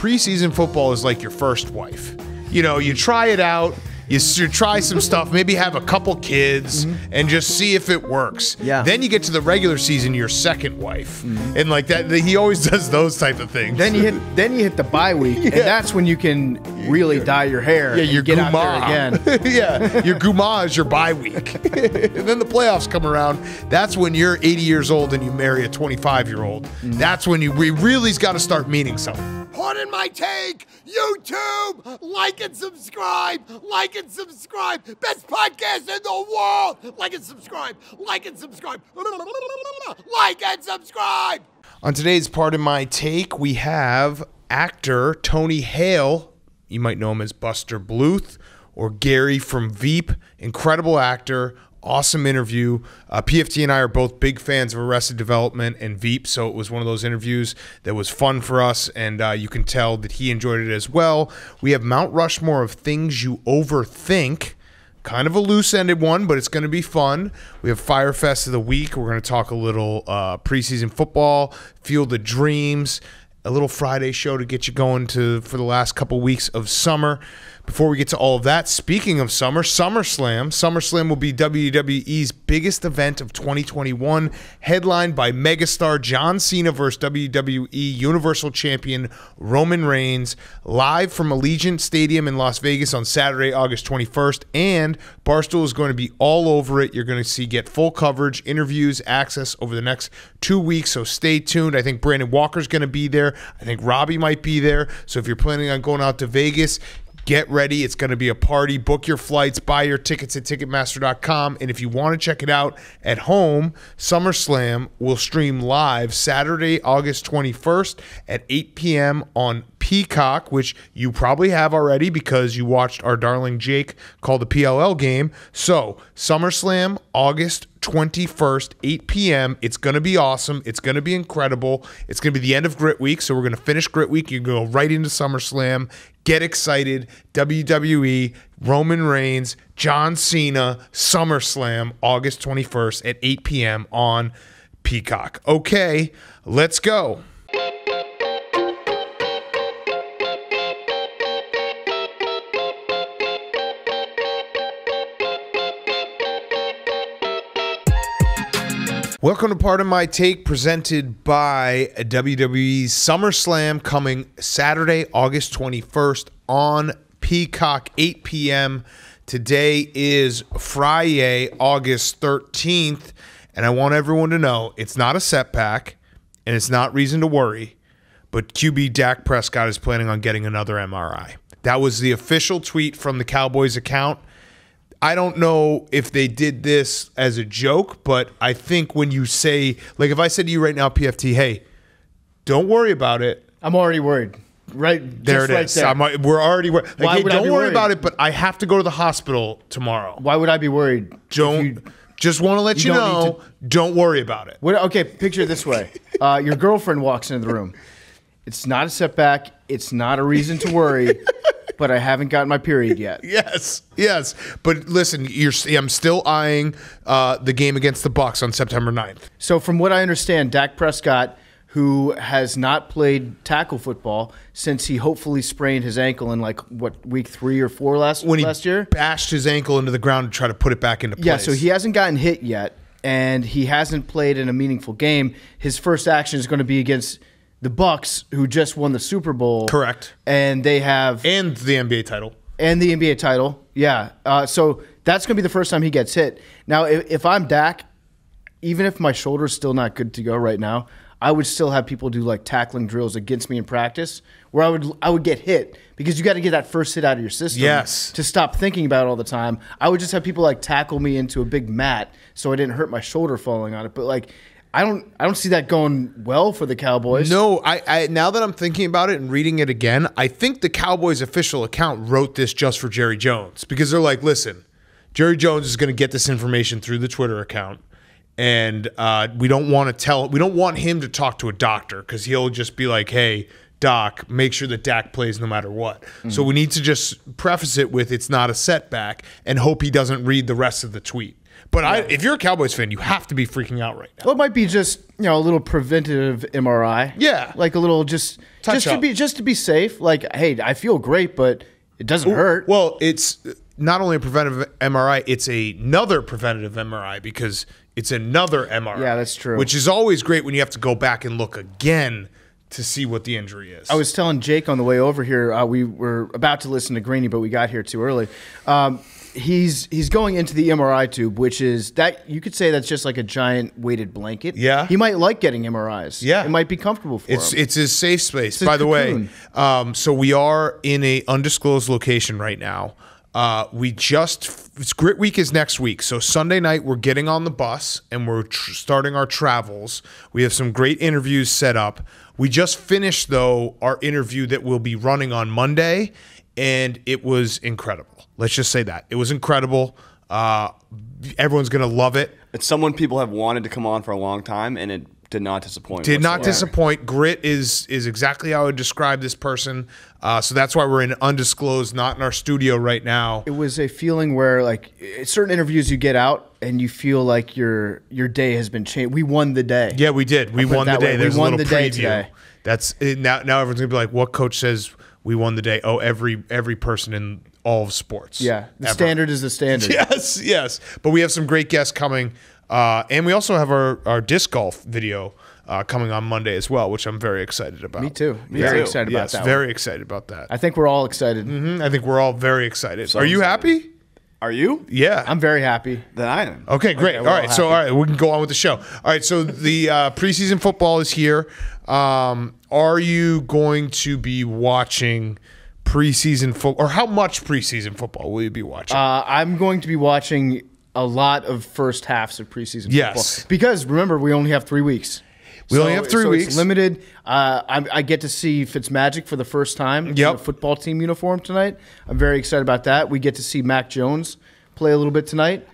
preseason football is like your first wife. You know, you try it out. You try some stuff, maybe have a couple kids, and just see if it works. Yeah. Then you get to the regular season, your second wife, and like that. He always does those type of things. Then you hit the bye week, and that's when you can really dye your hair. Yeah, your get guma out there again. Yeah, your guma is your bye week, and then the playoffs come around. That's when you're 80 years old and you marry a 25-year-old. That's when we really's got to start meaning something. Pardon my take, YouTube, like and subscribe, like and subscribe. Best podcast in the world. Like and subscribe, like and subscribe, like and subscribe. On today's Pardon My Take, we have actor Tony Hale. You might know him as Buster Bluth or Gary from Veep. Incredible actor. Awesome interview. PFT and I are both big fans of Arrested Development and Veep, so it was one of those interviews that was fun for us, and you can tell that he enjoyed it as well. We have Mount Rushmore of things you overthink. Kind of a loose-ended one, but it's going to be fun. We have Firefest of the Week. We're going to talk a little preseason football, Field of Dreams, a little Friday show to get you going for the last couple weeks of summer. Before we get to all of that, speaking of summer, SummerSlam will be WWE's biggest event of 2021, headlined by megastar John Cena versus WWE Universal Champion Roman Reigns, live from Allegiant Stadium in Las Vegas on Saturday, August 21st, and Barstool is going to be all over it. You're going to get full coverage, interviews, access over the next 2 weeks, so stay tuned. I think Brandon Walker's going to be there. I think Robbie might be there, so if you're planning on going out to Vegas, get ready. It's going to be a party. Book your flights. Buy your tickets at Ticketmaster.com. And if you want to check it out at home, SummerSlam will stream live Saturday, August 21st at 8 p.m. on Peacock, which you probably have already because you watched our darling Jake call the PLL game. So, SummerSlam, August 21st, 8 p.m. It's going to be awesome. It's going to be incredible. It's going to be the end of Grit Week, so we're going to finish Grit Week. You go right into SummerSlam. Get excited. WWE, Roman Reigns, John Cena, SummerSlam, August 21st at 8 p.m. on Peacock. Okay, let's go. Welcome to Pardon My Take, presented by WWE's SummerSlam, coming Saturday, August 21st on Peacock, 8 p.m. Today is Friday, August 13th, and I want everyone to know it's not a setback, and it's not reason to worry, but QB Dak Prescott is planning on getting another MRI. That was the official tweet from the Cowboys account. I don't know if they did this as a joke, but I think when you say, like if I said to you right now, PFT, hey, don't worry about it. I'm already worried. Right there it is. There. We're already worried. Like, Why hey, would I don't be worry worried? about it, but I have to go to the hospital tomorrow. Why would I be worried? Just want to let you know, don't worry about it. Okay, picture it this way. Your girlfriend walks into the room. It's not a setback. It's not a reason to worry. But I haven't gotten my period yet. Yes. But listen, I'm still eyeing the game against the Bucs on September 9th. So from what I understand, Dak Prescott, who has not played tackle football since he hopefully sprained his ankle in week 3 or 4 last year? Bashed his ankle into the ground to try to put it back into place. Yeah, so he hasn't gotten hit yet, and he hasn't played in a meaningful game. His first action is going to be against the Bucs, who just won the Super Bowl. Correct. And they have... And the NBA title. Yeah. So that's going to be the first time he gets hit. Now, if I'm Dak, even if my shoulder's still not good to go right now, I would still have people do tackling drills against me in practice where I would get hit because you got to get that first hit out of your system to stop thinking about it all the time. I would just have people tackle me into a big mat so I didn't hurt my shoulder falling on it. But I don't see that going well for the Cowboys. No, I now that I'm thinking about it and reading it again, I think the Cowboys official account wrote this just for Jerry Jones because they're like, listen, Jerry Jones is going to get this information through the Twitter account, and we don't want him to talk to a doctor because he'll just be like, hey, Doc, make sure that Dak plays no matter what. So we need to just preface it with it's not a setback and hope he doesn't read the rest of the tweet. But if you're a Cowboys fan, you have to be freaking out right now. Well, it might be just a little preventative MRI. Yeah. Like a little just to be safe. Like, hey, I feel great, but it doesn't hurt. Well, it's not only a preventative MRI, it's another preventative MRI because it's another MRI. Yeah, that's true. Which is always great when you have to go back and look again to see what the injury is. I was telling Jake on the way over here, we were about to listen to Greeny, but we got here too early. He's going into the MRI tube, which is that you could say that's just like a giant weighted blanket. Yeah. He might like getting MRIs. Yeah. It might be comfortable for him. It's his safe space. It's By the cocoon. way, so we are in a undisclosed location right now. It's Grit Week is next week. So Sunday night we're getting on the bus and we're starting our travels. We have some great interviews set up. We just finished though our interview that we'll be running on Monday, and it was incredible. Let's just say that. It was incredible. Everyone's going to love it. It's someone people have wanted to come on for a long time, and it did not disappoint. Did not whatsoever. disappoint. Grit is exactly how I would describe this person. So that's why we're in undisclosed, not in our studio right now. It was a feeling where, like, certain interviews you get out and you feel like your day has been changed. We won the day. Yeah, we did. We put it won the that day. way. There's We won a little the day preview. today. That's now everyone's gonna be like, what coach says we won the day? Oh, every person in all of sports. Yeah. The ever. standard is the standard. Yes. But we have some great guests coming, and we also have our disc golf video coming on Monday as well, which I'm very excited about. Me too. Very excited about Yes, that. very excited about that. I think we're all excited. I think we're all very excited. Are you happy? Are you? Yeah. I'm very happy. Then I am. Okay, great. we're All all right, so happy. we can go on with the show. All right, so the preseason football is here. Are you going to be watching preseason football, or how much preseason football will you be watching? I'm going to be watching a lot of first halves of preseason Yes. football. Because remember, we only have 3 weeks. We only have 3 weeks. It's limited. I get to see Fitzmagic for the first time in Yep. a football team uniform tonight. I'm very excited about that. We get to see Mac Jones play a little bit tonight.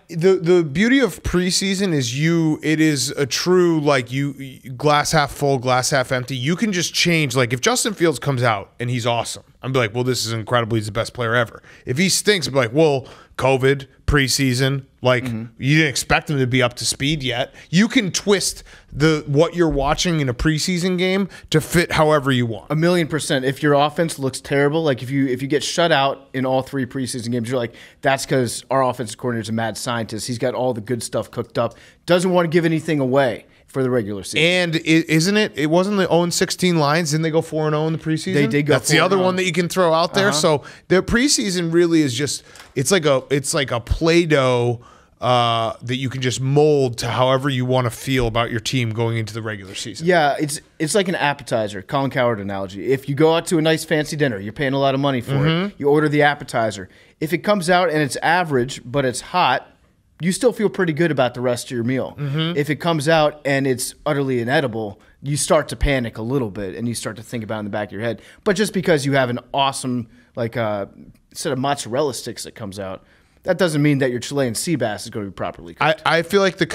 The beauty of preseason is it is a true, like, you glass half full, glass half empty. You can just change. Like, if Justin Fields comes out and he's awesome, I'm be like, well, this is incredible. He's the best player ever. If he stinks, I'm like, well, COVID, preseason, like, you didn't expect him to be up to speed yet. You can twist what you're watching in a preseason game to fit however you want. 1,000,000%. If your offense looks terrible, like if you get shut out in all 3 preseason games, you're like, that's because our offensive coordinator is a mad scientist. He's got all the good stuff cooked up. Doesn't want to give anything away for the regular season. And isn't it? It wasn't the 0-16 Lions. Didn't they go 4-0 in the preseason? They did go That's the other 4-0. one that you can throw out there. So the preseason really is just it's like a Play-Doh that you can just mold to however you want to feel about your team going into the regular season. Yeah, it's like an appetizer. Colin Cowherd analogy. If you go out to a nice fancy dinner, you're paying a lot of money for it. You order the appetizer. If it comes out and it's average, but it's hot, you still feel pretty good about the rest of your meal. If it comes out and it's utterly inedible, you start to panic a little bit and you start to think about it in the back of your head. But just because you have an awesome set of mozzarella sticks that comes out, that doesn't mean that your Chilean sea bass is going to be properly cooked. I feel like the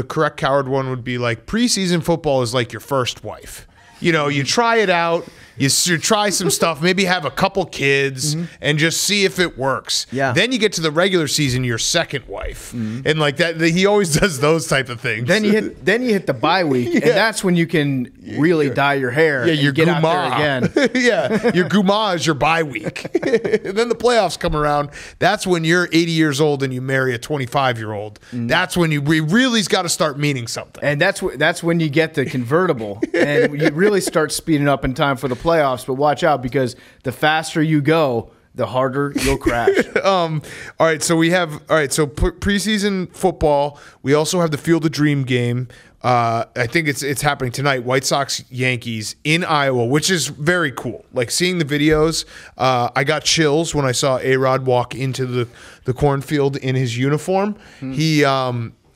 correct Cowherd one would be like preseason football is like your first wife. You know, you try it out, you try some stuff, maybe have a couple kids, and just see if it works. Yeah. Then you get to the regular season, your second wife, and like that. He always does those type of things. Then you hit the bye week, and that's when you can really dye your hair. Yeah, and your get guma. out there again. Yeah, your guma is your bye week. And then the playoffs come around. That's when you're 80 years old and you marry a 25-year-old. That's when you really's got to start meaning something. And that's when you get the convertible, and you really start speeding up in time for the playoffs. But watch out, because the faster you go, the harder you'll crash. All right, so preseason football. We also have the Field of Dream game. I think it's happening tonight. White Sox Yankees in Iowa, which is very cool. Like seeing the videos, I got chills when I saw A-Rod walk into the cornfield in his uniform.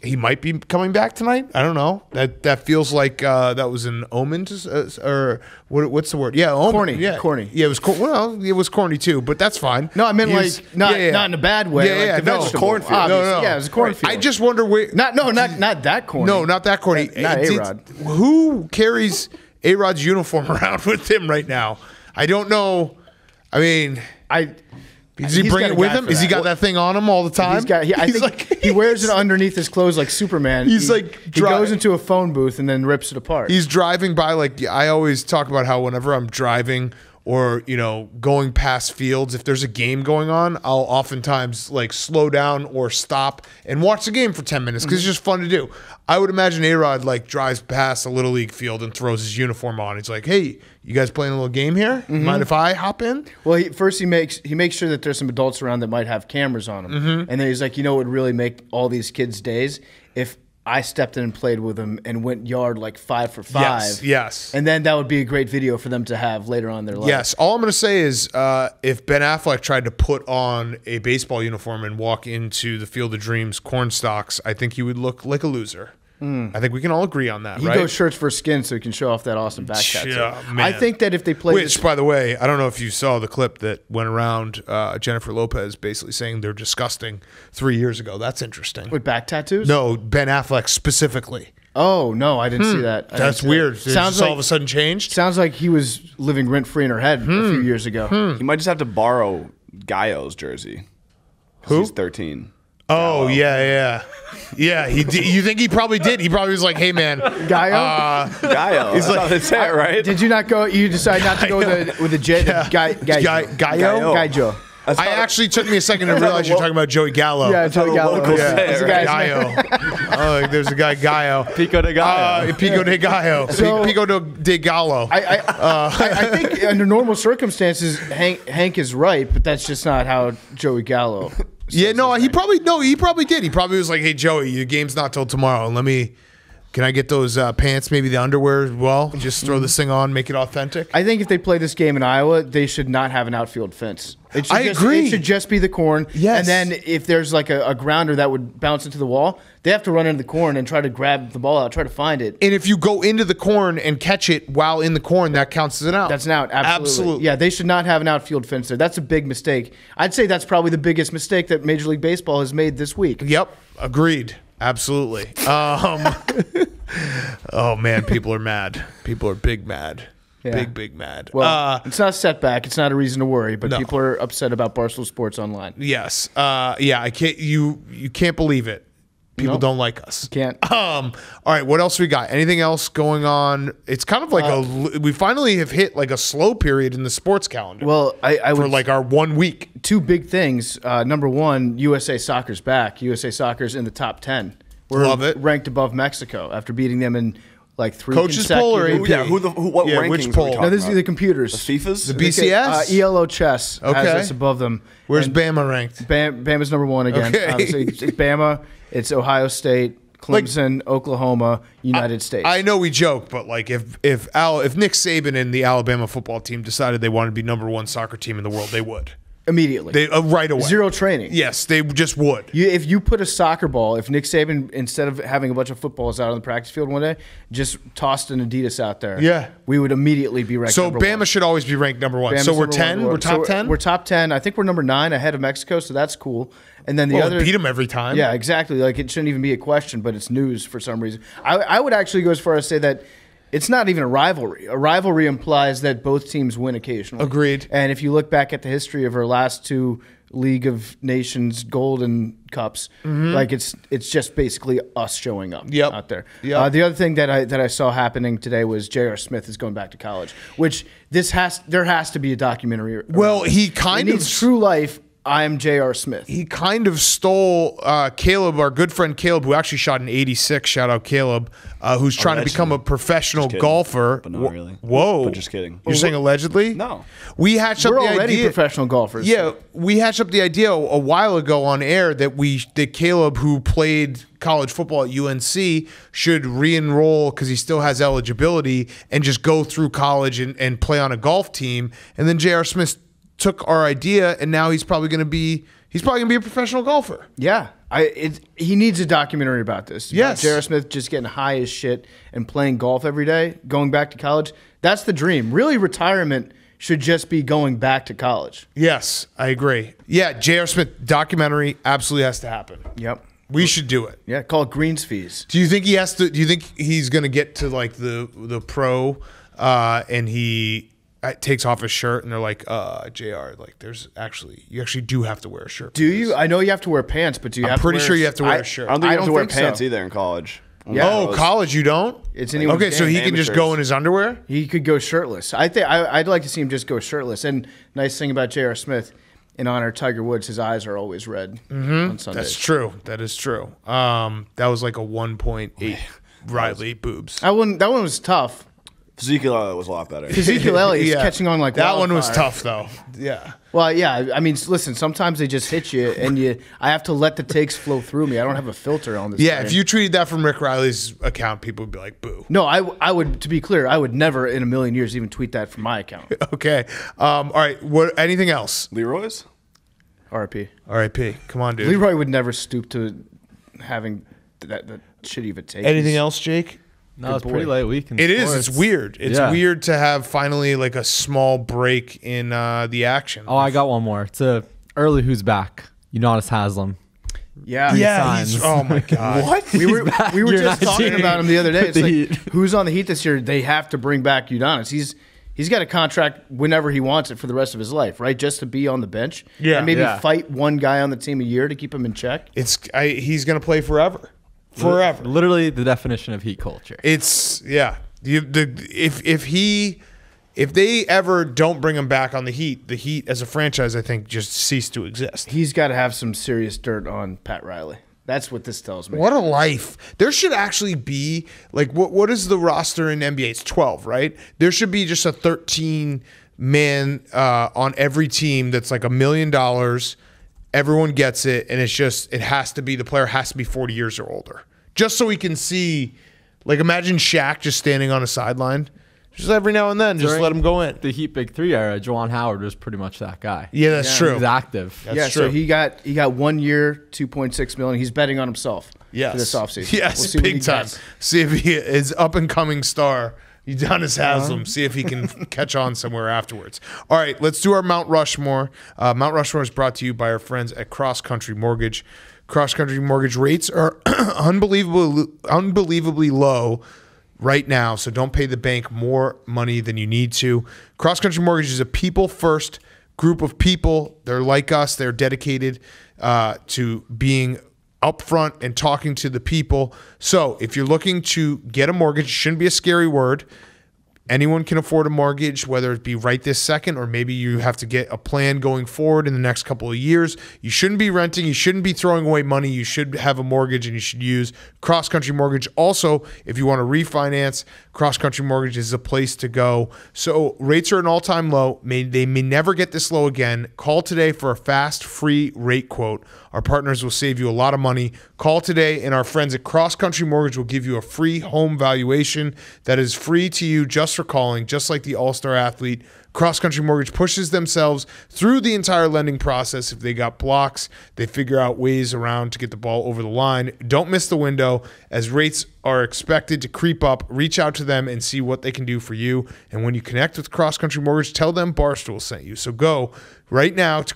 He might be coming back tonight. I don't know. That feels like that was an omen, or what's the word? Yeah, omen. Corny. Yeah, Corny. Yeah, it was corny too, but that's fine. No, I meant not in a bad way. Yeah, like the no, vegetable. cornfield. Obviously. No. Yeah, it was a cornfield. I just wonder where. not that corny. No, not that corny. Not A-Rod. Who carries A-Rod's uniform around with him right now? I don't know. I mean, Does he bring it with him? Has he got that thing on him all the time? I think he wears it underneath his clothes like Superman. He goes into a phone booth and then rips it apart. He's driving by, like, I always talk about how whenever I'm driving or, going past fields, if there's a game going on, I'll oftentimes like slow down or stop and watch the game for 10 minutes because it's just fun to do. I would imagine A-Rod like drives past a Little League field and throws his uniform on. He's like, hey, you guys playing a little game here? Mind if I hop in? Well, he makes sure that there's some adults around that might have cameras on them. And then he's like, what would really make all these kids' days if I stepped in and played with them and went yard like 5 for 5. Yes. And then that would be a great video for them to have later on in their life. Yes. All I'm going to say is if Ben Affleck tried to put on a baseball uniform and walk into the Field of Dreams corn stalks, I think he would look like a loser. I think we can all agree on that, He right? goes shirts for skin so he can show off that awesome back tattoo. Yeah, man. I think that if they play Which, by the way, I don't know if you saw the clip that went around Jennifer Lopez basically saying they're disgusting 3 years ago. That's interesting. with back tattoos? No, Ben Affleck specifically. Oh, no, I didn't see that. That's weird. It Sounds just all of a sudden changed? Sounds like he was living rent-free in her head a few years ago. He might just have to borrow Gallo's jersey. Who? He's 13. Oh, yeah. Yeah, you think he probably did? He probably was like, hey, man. Gallo? Gallo. He's like, that's it, right? Did you not go? You decided not to go with the J? Gallo? Gallo. I actually took me a second to realize you're talking about Joey Gallo. Yeah, Joey Gallo. locals Yeah. say That's it, the right? guy's name. Gallo. There's a guy, Gallo. Pico de Gallo. Pico de Gallo. So- Pico de Gallo. I think under normal circumstances, Hank is right, but that's just not how Joey Gallo. Yeah, no, he probably did. He probably was like, "Hey, Joey, your game's not till tomorrow. Can I get those pants, maybe the underwear as well? Just throw this thing on, make it authentic." I think if they play this game in Iowa, they should not have an outfield fence. I agree. It should just be the corn. Yes. And then if there's like a grounder that would bounce into the wall, they have to run into the corn and try to grab the ball out, try to find it. And if you go into the corn and catch it while in the corn, that counts as an out. That's an out. Absolutely. Yeah, they should not have an outfield fence there. That's a big mistake. I'd say that's probably the biggest mistake that Major League Baseball has made this week. Yep, agreed. Absolutely. Oh man, people are mad. People are big mad. Yeah. Big mad. Well, it's not a setback. It's not a reason to worry, but No. people are upset about Barstool Sports Online. Yes. Yeah. I can't. You can't believe it. People Nope. don't like us. Can't. All right. What else we got? Anything else going on? It's kind of like we finally have hit like a slow period in the sports calendar. Well, I for would like our 1 week. two big things. Number one, USA Soccer's back. USA Soccer's in the top 10. We're Love it. ranked above Mexico after beating them in like 3 Coach's poll or consecutive- AP? What Yeah, rankings which are we poll? talking No, this is about? the computers. FIFA's? The BCS? ELO Chess has Okay. us above them. Where's And Bama ranked? Bama's number one again. Okay. Obviously, it's Bama. It's Ohio State, Clemson, Oklahoma, United States. I know we joke, but like if Nick Saban and the Alabama football team decided they wanted to be number one soccer team in the world, they would. Immediately. They right away. Zero training. Yes, they just would. If you put a soccer ball, if Nick Saban, instead of having a bunch of footballs out on the practice field one day, just tossed an Adidas out there, Yeah. we would immediately be ranked So number Bama one. should always be ranked number one. Bama's So we're number 10. one. We're top So 10. We're top 10. I think we're number 9 ahead of Mexico, so that's cool. And then the Well, other beat them every time. Yeah, exactly. Like it shouldn't even be a question, but it's news for some reason. I would actually go as far as say that it's not even a rivalry. A rivalry implies that both teams win occasionally. Agreed. And if you look back at the history of our last two League of Nations Golden Cups, like it's just basically us showing up Yep. out there. Yep. The other thing that I saw happening today was J.R. Smith is going back to college, which there has to be a documentary. Well, he It kind of needs true life. I'm J.R. Smith. he kind of stole Caleb, our good friend Caleb, who actually shot an 86. Shout out Caleb, who's trying to become a professional kidding. golfer. But not really. Whoa. But just kidding. You're saying allegedly? No. We hatched up We're the already idea. professional golfers. Yeah, we hatched up the idea a while ago on air that Caleb, who played college football at UNC, should re-enroll because he still has eligibility and just go through college and play on a golf team. And then J.R. Smith took our idea, and now he's probably going to be a professional golfer. Yeah, he needs a documentary about this. Yes. J.R. Smith just getting high as shit and playing golf every day, going back to college. That's the dream. Really, retirement should just be going back to college. Yes, I agree. Yeah, J.R. Smith documentary absolutely has to happen. Yep. We should do it. Yeah, call it Greens Fees. Do you think he has to? Do you think he's going to get to like the pro, and he takes off his shirt, and they're like, JR, like you actually do have to wear a shirt. Do you? I know you have to wear pants, but do you I'm have to pretty wear sure you have to wear a shirt. I don't think you have to wear think pants so. either in college. Yeah. Oh, college you don't? It's anyone's okay, so game. he can just go in his underwear? He could go shirtless. I think I'd like to see him just go shirtless. And nice thing about J.R. Smith, in honor of Tiger Woods, his eyes are always red on Sundays. That's true. That is true. That was like a 1.8 Riley boobs. That one was tough. Ezekiel Elliott was a lot better. Ezekiel Elliott's catching on like that one was wildfire. tough though. Yeah. Well, yeah. I mean, listen. Sometimes they just hit you, and I have to let the takes flow through me. I don't have a filter on this. Yeah. thing. If you tweeted that from Rick Riley's account, people would be like, "Boo." No, I would. To be clear, I would never in a million years even tweet that from my account. Okay. All right. What? Anything else? Leroy's? RIP. R.I.P. Come on, dude. Leroy would never stoop to having that shitty of a take. Anything else, Jake? No, it's pretty late week. It is. It's weird. It's weird to have finally like a small break in the action. Oh, I got one more. It's a early who's back. Udonis Haslem. Yeah. Signs. Oh my god. What? We were You're just not talking cheating. about him the other day. It's The like, Heat. who's on the Heat this year? They have to bring back Udonis. He's got a contract whenever he wants it for the rest of his life, right? Just to be on the bench. Yeah. And maybe Yeah. fight one guy on the team a year to keep him in check. He's gonna play forever. Forever. Literally the definition of Heat culture. It's if they ever don't bring him back on the Heat as a franchise, I think just cease to exist. He's got to have some serious dirt on Pat Riley. That's what this tells me. What a life. There should actually be like what is the roster in NBA? It's 12, right? There should be just a 13 man on every team that's like $1 million. Everyone gets it, and the player has to be 40 years or older. Just so we can see, like, imagine Shaq just standing on a sideline. Just every now and then, just let him go in. The Heat Big Three era, Juwan Howard was pretty much that guy. Yeah, that's true. He was active. That's So true. he got 1 year, $2.6 million. He's betting on himself for this offseason. Yes, We'll see what big he time. does. See if he is up and coming star. Udonis Haslem. See if he can catch on somewhere afterwards. All right, let's do our Mount Rushmore. Mount Rushmore is brought to you by our friends at Cross Country Mortgage. Cross Country Mortgage rates are unbelievably low right now, so don't pay the bank more money than you need to. Cross Country Mortgage is a people-first group of people. They're like us. They're dedicated to being upfront and talking to the people. So if you're looking to get a mortgage, it shouldn't be a scary word. Anyone can afford a mortgage, whether it be right this second or maybe you have to get a plan going forward in the next couple of years. You shouldn't be renting. You shouldn't be throwing away money. You should have a mortgage, and you should use Cross Country Mortgage. Also, if you want to refinance, Cross Country Mortgage is a place to go. So rates are an all-time low. They may never get this low again. Call today for a fast, free rate quote. Our partners will save you a lot of money. Call today, and our friends at Cross Country Mortgage will give you a free home valuation that is free to you just for calling, just like the all-star athlete. Cross Country Mortgage pushes themselves through the entire lending process. If they got blocks, they figure out ways around to get the ball over the line. Don't miss the window, as rates are expected to creep up. Reach out to them and see what they can do for you. And when you connect with Cross Country Mortgage, tell them Barstool sent you. So go right now to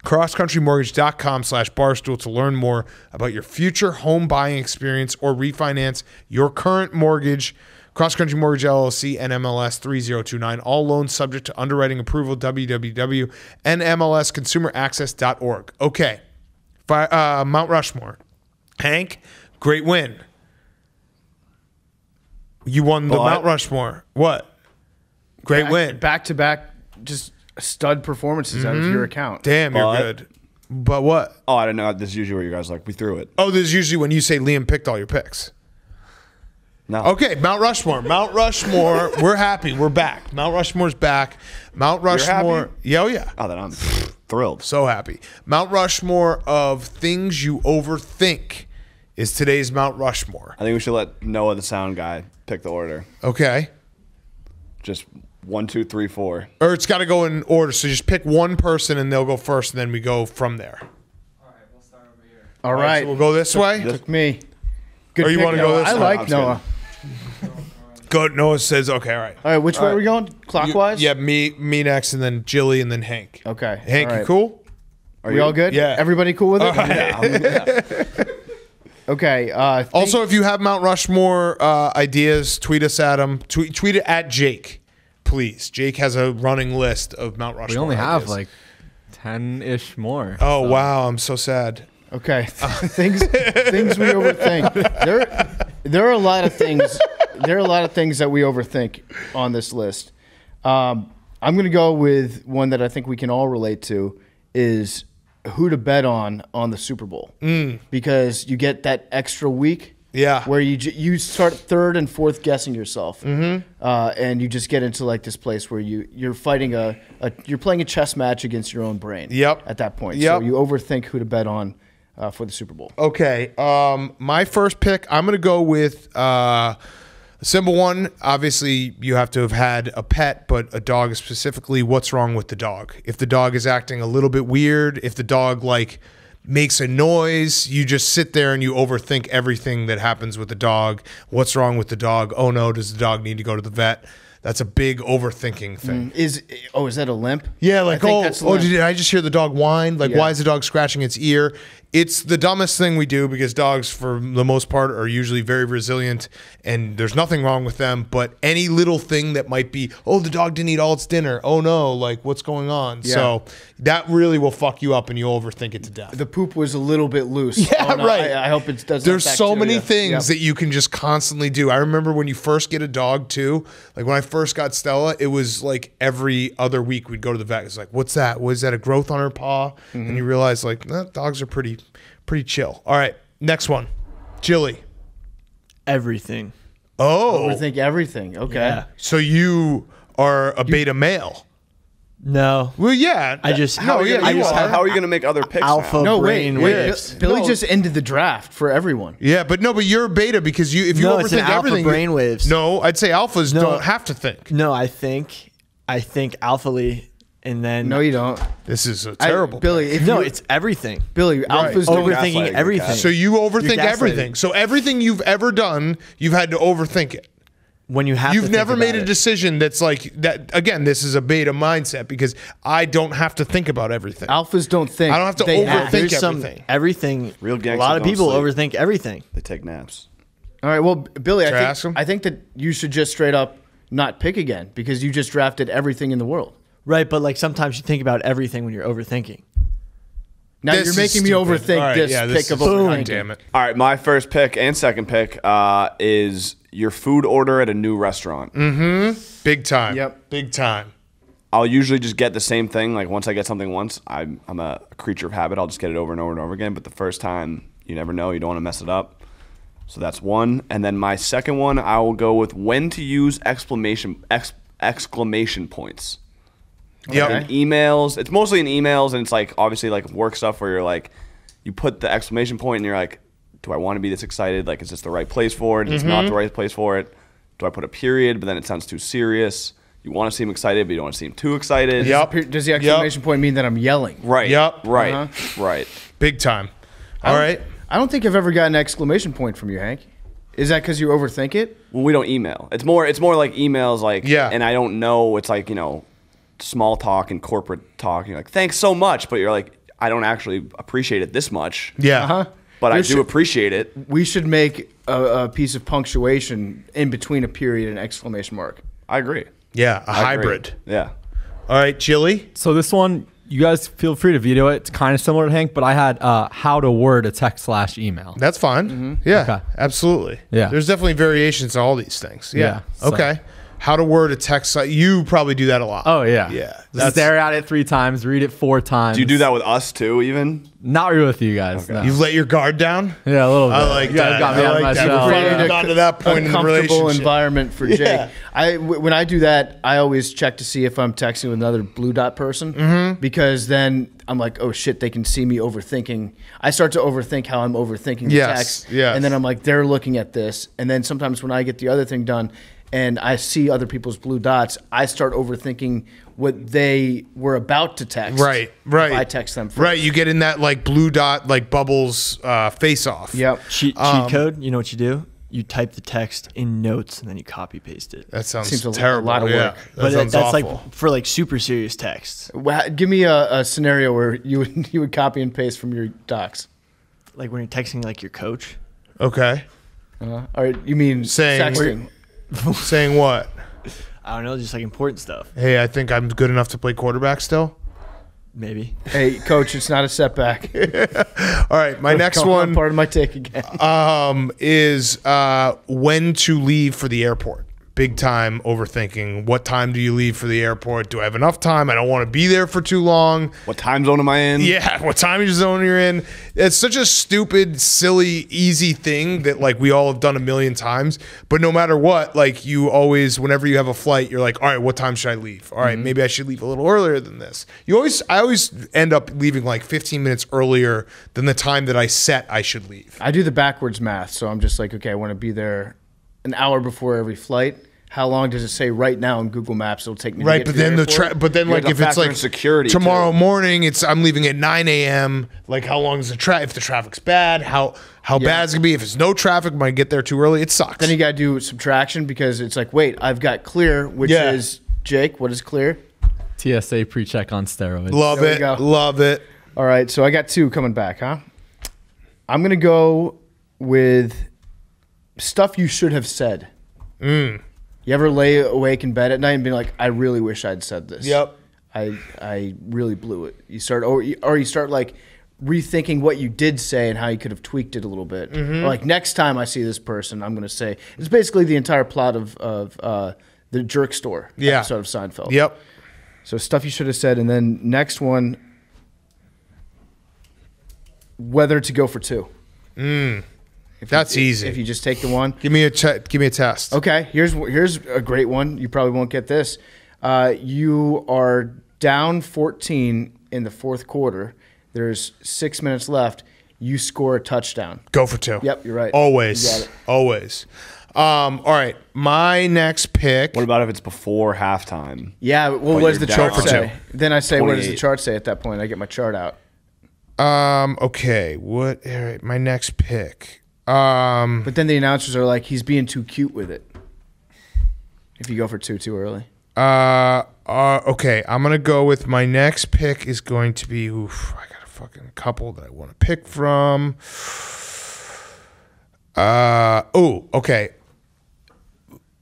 crosscountrymortgage.com/Barstool to learn more about your future home buying experience or refinance your current mortgage. Cross Country Mortgage LLC, NMLS 3029. All loans subject to underwriting approval. www.nmlsconsumeraccess.org. Okay. Mount Rushmore. Hank, great win. You won the Mount Rushmore. What? Great win. Back-to-back, just stud performances out of your account. Damn, you're good. But what? Oh, I don't know. This is usually where you guys we threw it. Oh, this is usually when you say Liam picked all your picks. No. Okay, Mount Rushmore. Mount Rushmore. We're happy. We're back. Mount Rushmore's back. Mount Rushmore. happy? Yeah, oh yeah. Oh, then I'm thrilled. So happy. Mount Rushmore of things you overthink is today's Mount Rushmore. I think we should let Noah, the sound guy, pick the order. Okay. Just 1, 2, 3, 4. Or it's got to go in order. So just pick one person and they'll go first, and then we go from there. All right, we'll start over here. All right. So we'll go this way. Took me. Good Or you pick, wanna go Noah. this I way? like Sounds Noah. Go. Noah says, okay, all right. All right, which way are we going? Clockwise? Yeah, me next, and then Jilly, and then Hank. Okay. Hank, all right. you cool? Are we all good? Yeah. Everybody cool with it? Yeah. Okay. Also, if you have Mount Rushmore ideas, tweet us at them. Tweet it at Jake. please. Jake has a running list of Mount Rushmore. We only have ideas. like 10-ish more. Oh, wow. I'm so sad. Okay, things we overthink. There are a lot of things. There are a lot of things that we overthink on this list. I'm going to go with one that I think we can all relate to is who to bet on the Super Bowl because you get that extra week. Yeah. Where you start third and fourth guessing yourself, and you just get into like this place where you're fighting you're playing a chess match against your own brain. Yep. At that point, Yep. so you overthink who to bet on for the Super Bowl. Okay. My first pick, I'm going to go with a simple one. Obviously, you have to have had a pet, but a dog specifically. What's wrong with the dog? If the dog is acting a little bit weird, if the dog makes a noise, you just sit there and you overthink everything that happens with the dog. What's wrong with the dog? Oh no, does the dog need to go to the vet? That's a big overthinking thing. Is that a limp? Yeah, I think that's limp. did I just hear the dog whine? Yeah. Why is the dog scratching its ear? It's the dumbest thing we do because dogs, for the most part, are usually very resilient and there's nothing wrong with them. But any little thing that might be, oh, the dog didn't eat all its dinner. Oh, no, what's going on? Yeah. So that really will fuck you up and you'll overthink it to death. The poop was a little bit loose. Yeah, Oh, no, right. I hope it doesn't. There's have so many bacteria. things that you can just constantly do. I remember when you first get a dog too, when I first got Stella, it was like every other week we'd go to the vet. It's like, what's that? Was that a growth on her paw? And you realize dogs are pretty chill. All right, next one. Jilly. Everything. Oh. Overthink everything. Okay. Yeah. So you are a beta male. No. Well, yeah. I just How are you I just have how are you going to make other picks alpha now? No, brain wait. waves. Billy just ended the draft for everyone. Yeah, but you're a beta because if you No, overthink it's an alpha everything. brain waves. No, I'd say alphas No. don't have to think. No, I think alphally, and then No, you don't. This is a terrible. Billy, if no, you, it's everything. Billy, alphas don't. Overthinking gaslighting everything. your So you overthink You're gaslighting. everything. So everything you've ever done, you've had to overthink it. when you have You've to think never made about a it. decision that's like that. Again, this is a beta mindset because I don't have to think about everything. Alphas don't think. I don't have to they overthink There's some everything. everything. Real A gangsters lot of don't people sleep. overthink everything. They take naps. All right. Well, Billy, Should I ask him? I think that you should just straight up not pick again because you just drafted everything in the world. Right, but sometimes you think about everything when you're overthinking. Now This you're is making me stupid. overthink All right, this yeah, pick is- of God overthinking. damn it. All right, my first pick and second pick is your food order at a new restaurant. Big time. Yep. Big time. I'll usually just get the same thing. Once I get something once, I'm a creature of habit. I'll just get it over and over and over again. But the first time, you never know. You don't want to mess it up. So that's one. And then my second one, I will go with when to use exclamation points. Yep. Okay. In emails. It's mostly in emails, and it's obviously work stuff where you're you put the exclamation point and you're like, do I want to be this excited? Is this the right place for it? Is this not the right place for it? Do I put a period, but then it sounds too serious? You want to seem excited, but you don't want to seem too excited. Yep. Does the exclamation point mean that I'm yelling? Right. Yep. Right. Right. Big time. All right. I don't think I've ever gotten an exclamation point from you, Hank. Is that because you overthink it? Well, we don't email. It's more like emails, Yeah. and I don't know. It's small talk and corporate talk. You're like, thanks so much, but you're like, I don't actually appreciate it this much. Yeah. Uh-huh. But I There do should- appreciate it. We should make a piece of punctuation in between a period and exclamation mark. I agree. Yeah. A I agree. hybrid. Yeah. All right, Jilly. So this one, you guys feel free to veto it. It's kind of similar to Hank, but I had how to word a text/email. That's fine. Yeah. Okay. Absolutely. Yeah. There's definitely variations to all these things. Yeah. Yeah, so- Okay. How to word a text. You probably do that a lot. Oh yeah, Yeah. Just stare at it 3 times, read it 4 times. Do you do that with us too, even? Not really with you guys. No. You've let your guard down? Yeah, a little bit. I like you guys that. got me I out of like my that. shell. We've Yeah. already gotten to that point in the Uncomfortable relationship. environment for Yeah. Jake. When I do that, I always check to see if I'm texting with another blue dot person because then I'm like, oh shit, they can see me overthinking. I start to overthink how I'm overthinking the Yes, text, yes. and then I'm like, they're looking at this, and then sometimes when I get the other thing done and I see other people's blue dots, I start overthinking what they were about to text. Right. If I text them first. Right. You get in that blue dot, bubbles face off. Yep. Cheat code. You know what you do? You type the text in notes and then you copy paste it. That sounds Seems a terrible. lot of Yeah. work. That But sounds that's awful. for super serious texts. Give me a scenario where you would copy and paste from your docs. Like when you're texting your coach. Okay. All right, you mean Saying- sexting? Saying what? I don't know, just like important stuff. Hey, I think I'm good enough to play quarterback still. Maybe. Hey, coach, it's not a setback. All right, my next Come on, one part of my take again. is when to leave for the airport. Big time overthinking. What time do you leave for the airport? Do I have enough time? I don't want to be there for too long. What time zone am I in? Yeah, what time zone you're in. It's such a stupid, silly, easy thing that like we all have done a million times. But no matter what, like you always, whenever you have a flight, you're like, all right, what time should I leave? All right, maybe I should leave a little earlier than this. I always end up leaving like 15 minutes earlier than the time that I set I should leave. I do the backwards math, so I'm just like, okay, I want to be there an hour before every flight. How long does it say right now in Google Maps it'll take me Right, to get but to the then airport? but then You like have if to it's factor in like security, tomorrow too. morning, I'm leaving at 9 a.m. Like how long is the if the traffic's bad? How bad is it gonna be? If it's no traffic, might get there too early. It sucks. Then you got to do subtraction because it's like, wait, I've got clear, which Yeah. is, Jake, what is clear? TSA pre-check on steroids. love There we it, go. love it. All right, so I got 2 coming back, huh? I'm going to go with stuff you should have said. You ever lay awake in bed at night and be like, I really wish I'd said this. Yep. I really blew it. You start or you start like rethinking what you did say and how you could have tweaked it a little bit. Or like next time I see this person, I'm going to say it's basically the entire plot of the Jerk Store episode of Seinfeld. Yep. So stuff you should have said, and then next one, whether to go for 2. That's easy. If you just take the one. Give me a test. Okay, here's a great one. You probably won't get this. You are down 14 in the fourth quarter. There's 6 minutes left. You score a touchdown. Go for 2. Yep, you're right. Always. You got it. Always. All right, my next pick. What about if it's before halftime? Yeah, well, But what does you're the chart down say? Then I say, what does the 28. chart say at that point? I get my chart out. Okay. What? All right, my next pick. But then the announcers are like, he's being too cute with it. If you go for 2 too early. Okay, I'm gonna go with my next pick is going to be. Oof, I got a fucking couple that I want to pick from. Okay.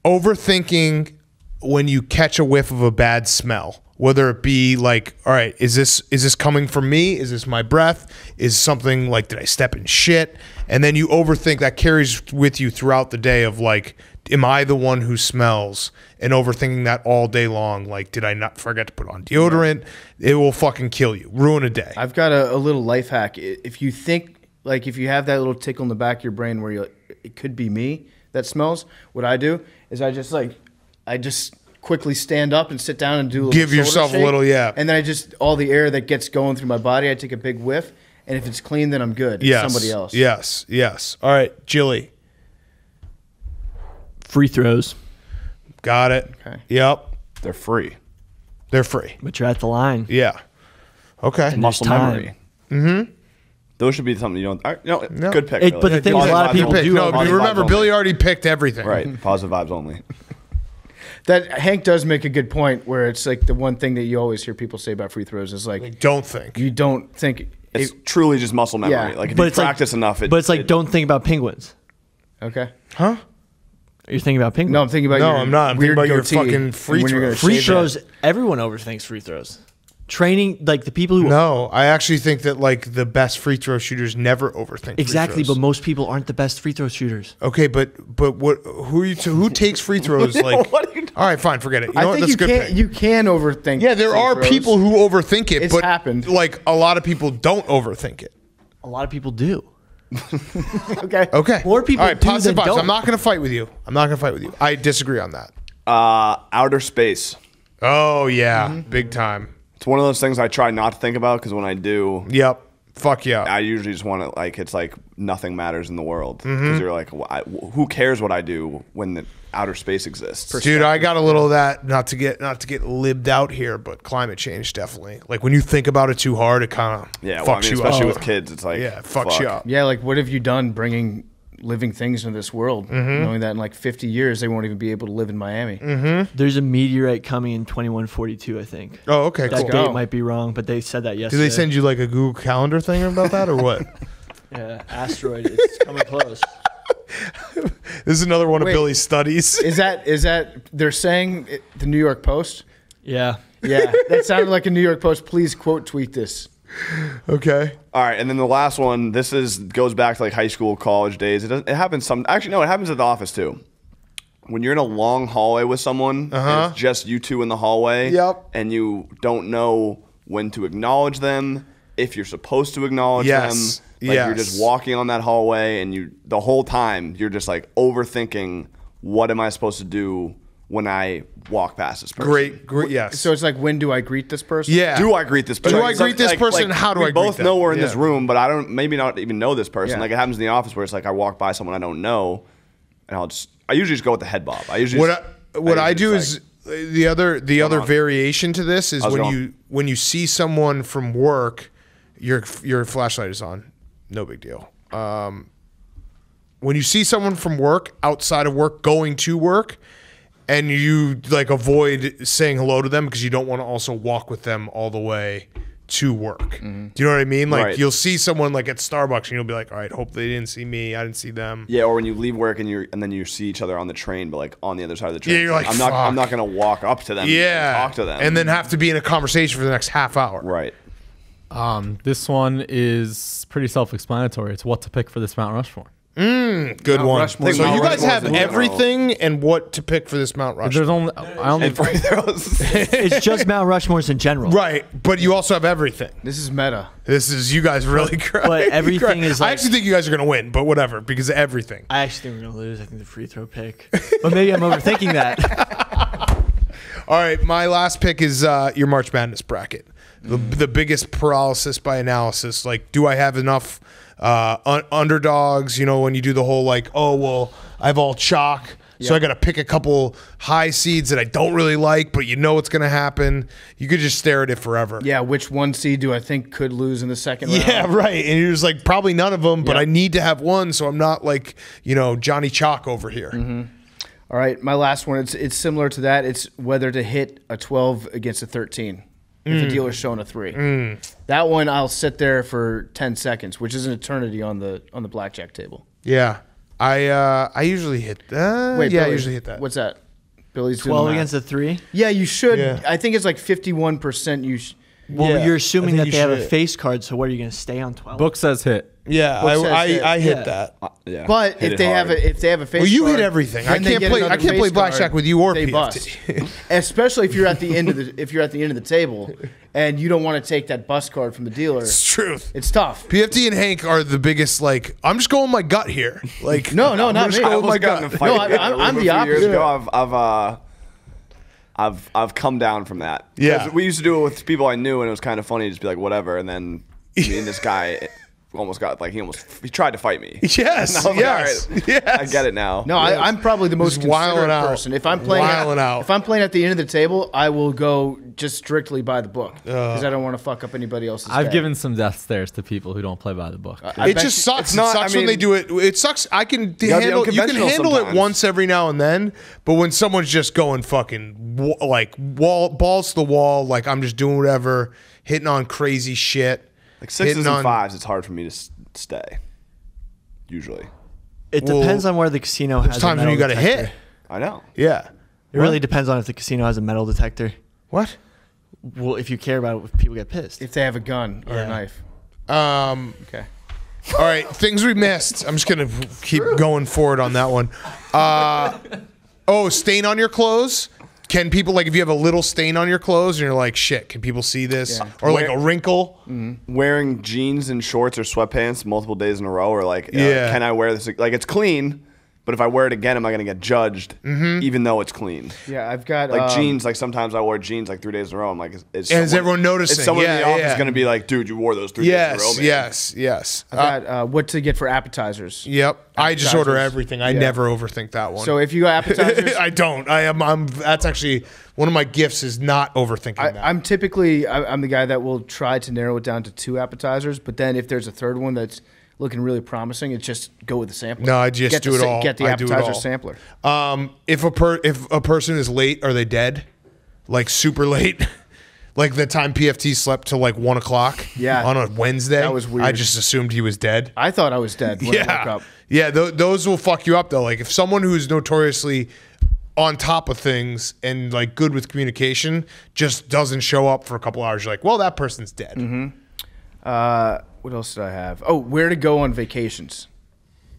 Overthinking when you catch a whiff of a bad smell, whether it be like, all right, is this coming from me? Is this my breath? Is something like, did I step in shit? And then you overthink. That carries with you throughout the day of like, am I the one who smells? And overthinking that all day long. Like, did I not forget to put on deodorant? It will fucking kill you. Ruin a day. I've got a little life hack. If you think, like, if you have that little tickle in the back of your brain where it could be me that smells, what I do is I just quickly stand up and sit down and do a little Give shoulder yourself a shake. little, yeah. And then I just, all the air that gets going through my body, I take a big whiff. And if it's clean, then I'm good. It's Yes. somebody else. Yes. All right, Jilly. Free throws, Got it. Okay. Yep. They're free. They're free. but you're at the line. Yeah. Okay. Muscle time. memory. Mm-hmm. Those should be something you don't. No. Good pick. But the thing is, a lot of people Pick. do. No, but Positive remember, vibes Billy only. already picked everything. Right. Positive vibes only. That Hank does make a good point where it's like the one thing that you always hear people say about free throws is like, Don't think. you don't think. It's truly just muscle memory. Yeah. Like if But you it's like- practice enough, But it's like, don't think about penguins. Okay. Huh? You're thinking about penguins. No, I'm thinking about No, your I'm not. I'm thinking weird about your goatee fucking and free when you're gonna throws. Free shave throws, it. everyone overthinks free throws. Training, like the people who No, I actually think that like the best free throw shooters never overthink. exactly, free but throws. most people aren't the best free throw shooters. Okay, but what? Who are you? Who takes free throws? Like, What are you all right, fine, forget it. You know I what? think That's a good pick. you can overthink. Yeah, there free are throws. people who overthink it, It's but happened. like a lot of people don't overthink it. A lot of people do. Okay. Okay, More people All right, do positive than vibes. don't. I'm not going to fight with you. I disagree on that. outer space. Oh yeah, big time. It's one of those things I try not to think about because when I do, Yep. Fuck yeah. I usually just want to like it's like nothing matters in the world because you're like, who cares what I do when the outer space exists? Dude, I got a little of that. Not to get libbed out here, but climate change definitely. Like when you think about it too hard, it kind of Yeah, fucks well, I mean, you especially up. with kids, it's like Yeah, it fucks fuck. you up. Yeah, like what have you done bringing living things into this world, knowing that in like 50 years they won't even be able to live in Miami? There's a meteorite coming in 2142, I think. Oh, okay, That cool. go. date might be wrong, but they said that Do yesterday. they send you like a Google Calendar thing about that or what? Yeah, asteroid. It's coming close. This is another one Wait. of Billy's studies. Is that they're saying the New York Post? Yeah. Yeah, that sounded like a New York Post. Please quote tweet this. Okay. All right, and then the last one. This goes back to like high school, college days. It happens Actually, no, it happens at the office too. When you're in a long hallway with someone, and it's just you two in the hallway. Yep. And you don't know when to acknowledge them, if you're supposed to acknowledge them. Like you're just walking on that hallway, and the whole time you're just like overthinking, what am I supposed to do when I walk past this person? Great. Yes. So it's like, when do I greet this person? Yeah. Do I greet this person? Do I greet this person? How do I we greet both them? know we're in this Yeah. room, but I don't maybe not even know this person. Yeah. Like it happens in the office where it's like I walk by someone I don't know, and I usually just go with the head bob. What I do is the other variation to this is How's it when going? when you see someone from work, your flashlight is on. No big deal. When you see someone from work, outside of work, going to work, and you like avoid saying hello to them because you don't want to also walk with them all the way to work. Do you know what I mean? Like Right. you'll see someone like at Starbucks and you'll be like, all right, hope they didn't see me. I didn't see them. Yeah, or when you leave work and then you see each other on the train, but like on the other side of the train. Yeah, you're like, I'm fuck. not gonna walk up to them and talk to them. And then have to be in a conversation for the next half hour. right. This one is pretty self-explanatory. It's what to pick for this Mount Rushmore. Good Mount one. Rushmore. So Mount you guys Rushmore's have in general. everything and what to pick for this Mount Rushmore. There's only I only And It's just Mount Rushmore's in general. Right, but you also have everything. This is meta. This is you guys really cry. but everything is I like- actually think you guys are gonna win, but whatever, because of everything. I actually think we're gonna lose. I think the free throw pick, but maybe I'm overthinking that. All right, my last pick is your March Madness bracket. The biggest paralysis by analysis. Like, do I have enough underdogs? You know, when you do the whole like, oh well, I have all chalk, so I got to pick a couple high seeds that I don't really like, but you know what's going to happen. You could just stare at it forever. Yeah, which one seed do I think could lose in the second round? Yeah, right. And you're just like, probably none of them, but Yeah. I need to have one, so I'm not like, Johnny Chalk over here. All right, my last one. It's similar to that. It's whether to hit a 12 against a 13 if the dealer's showing a 3. That one I'll sit there for 10 seconds, which is an eternity on the blackjack table. Yeah. I usually hit that. Wait, yeah, I Billy, usually hit that. What's that? Billy's doing 12 the math. against a 3. Yeah, you should. Yeah. I think it's like 51%. Well, Yeah, you're I assuming think that you they have a should. face card. So what are you gonna stay on 12? book says hit. Yeah, What says hit? I hit Yeah. that. Yeah. But Hit if it they have hard. a face Well, you card, hit everything. I then they can't get play. I another can't play face blackjack card, with you or they PFT. bust. Especially if you're at the end of the table and you don't want to take that bust card from the dealer. It's truth. It's tough. PFT and Hank are the biggest. Like, I'm just going my gut here. Like, No, not I'm just me. going I with my almost got in gut. a fight No, with I'm River the a few years opposite. ago. I've come down from that. 'Cause Yeah. we used to do it with people I knew, and it was kind of funny to just be like, whatever. And then me and this guy almost got like he tried to fight me. Yes, And I was like, yes, all right, yes. I get it now. No, I'm probably the most Just wilding considerate out. person. If I'm playing Wilding out. if I'm playing at the end of the table, I will go just strictly by the book because I don't want to fuck up anybody else's. I've day. given some death stares to people who don't play by the book. I It bet just you- sucks. it's not- It sucks I when they mean- do it. It sucks. I can gotta be handle. You can unconventional handle it sometimes. once every now and then, but when someone's just going fucking balls to the wall, like I'm just doing whatever, hitting on crazy shit. Like sixes hitting and on- fives, it's hard for me to stay. Usually, It Well, depends on where the casino has. There's times when you got to hit. I know. Yeah. It really depends on if the casino has a metal detector. What? Well, if you care about it, people get pissed. if they have a gun or a Yeah. knife. Okay. All right, things we missed. I'm just gonna keep going forward on that one. Stain on your clothes. Can people, like, if you have a little stain on your clothes and you're like, shit, can people see this? Yeah. Or like a wrinkle? Wearing jeans and shorts or sweatpants multiple days in a row, or like, Yeah. can I wear this? Like, it's clean, but if I wear it again, am I going to get judged? Even though it's clean. Yeah, I've got Like jeans, like sometimes I wore jeans like 3 days in a row. I'm like, is everyone noticing? Is someone in Yeah, the office yeah. going to be like, dude, you wore those 3 days in a row, Yes, man? yes. I've got what to get for appetizers. Yep. I just order Appetizers. everything. I Yeah. never overthink that one. So if you got appetizers, I don't. I'm. That's actually one of my gifts is not overthinking that. I'm typically I'm the guy that will try to narrow it down to 2 appetizers, but then if there's a third one that's looking really promising, it's just go with the sampler. No, I just Get do the it all. Get the I do it appetizer all. sampler. If a person is late, are they dead? Like super late? Like the time PFT slept till like 1 o'clock. Yeah. On a Wednesday. That was weird. I just assumed he was dead. I thought I was dead when I woke up. Yeah, those will fuck you up though. Like if someone who's notoriously on top of things and like good with communication just doesn't show up for a couple hours, you're like, well, that person's dead. What else did I have? Oh, where to go on vacations.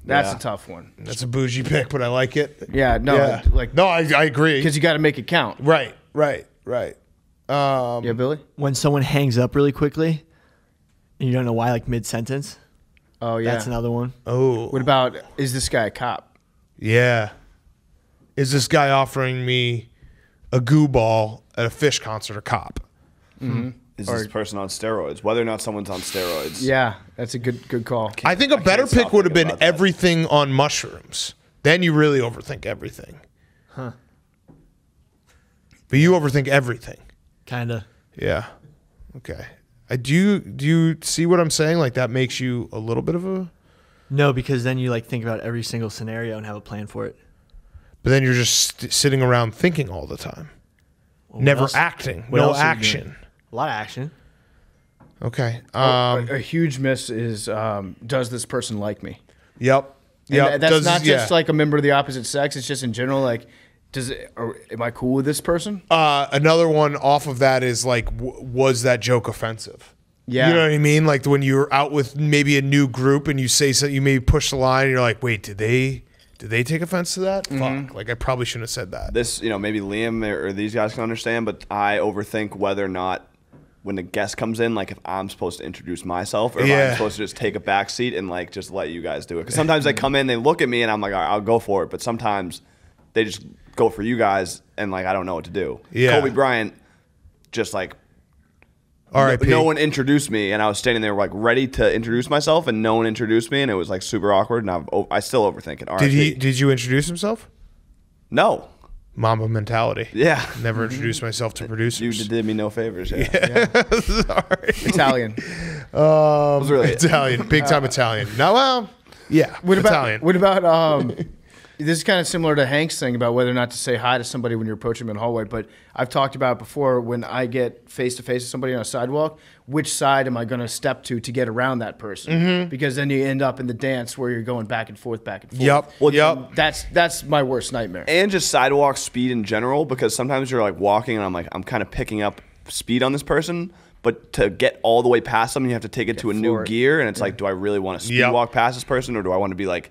That's a tough one. That's a bougie pick, but I like it. Yeah, no, I agree. because you got to make it count. Right. Yeah, Billy. When someone hangs up really quickly, and you don't know why, like mid-sentence. Oh yeah, That's another one. Oh, What about, is this guy a cop? yeah. Is this guy offering me a goo ball at a Fish concert, a cop? Is this person on steroids? Whether or not someone's on steroids. Yeah, that's a good call. I think a better stop pick would have thinking been about that. everything on mushrooms. Then you really overthink everything. Huh. But you overthink everything. Kinda. Yeah. Okay. Do you see what I'm saying? Like that makes you a little bit of a... No, because then you like think about every single scenario and have a plan for it. But then you're just sitting around thinking all the time. Well, what Never else- acting. what No else are you action. doing? A lot of action. Okay. A huge miss is, does this person like me? Yep. And Yep. that's not just like a member of the opposite sex. It's just in general, like, am I cool with this person? Another one off of that is like, was that joke offensive? Yeah. You know what I mean? Like when you're out with maybe a new group and you say something, you maybe push the line and you're like, wait, did they take offense to that? Fuck. Like I probably shouldn't have said that. This, maybe Liam or these guys can understand, but I overthink whether or not when the guest comes in, like if I'm supposed to introduce myself or if I'm supposed to just take a back seat and like just let you guys do it. Because sometimes they come in, they look at me and I'm like, all right, I'll go for it. But sometimes they just go for you guys and like I don't know what to do. Yeah. Kobe Bryant just like R.I.P. no one introduced me and I was standing there like ready to introduce myself and no one introduced me and it was like super awkward and I still overthink it. R.I.P. Did you introduce himself? No. Mamba mentality. Yeah. Never introduced myself to You producers. did me no favors. Yeah. Sorry. Italian. was really it. Italian. Big time Italian. No, well, yeah. What Italian. about this is kind of similar to Hank's thing about whether or not to say hi to somebody when you're approaching them in the hallway, but I've talked about before when I get face to face with somebody on a sidewalk, which side am I going to step to get around that person? Because then you end up in the dance where you're going back and forth. Yep. Well, yep. That's my worst nightmare. And just sidewalk speed in general, because sometimes you're like walking and I'm kind of picking up speed on this person, but to get all the way past them, you have to take it to a new forward. gear, and it's like, do I really want to speed Yep. walk past this person, or do I want to be like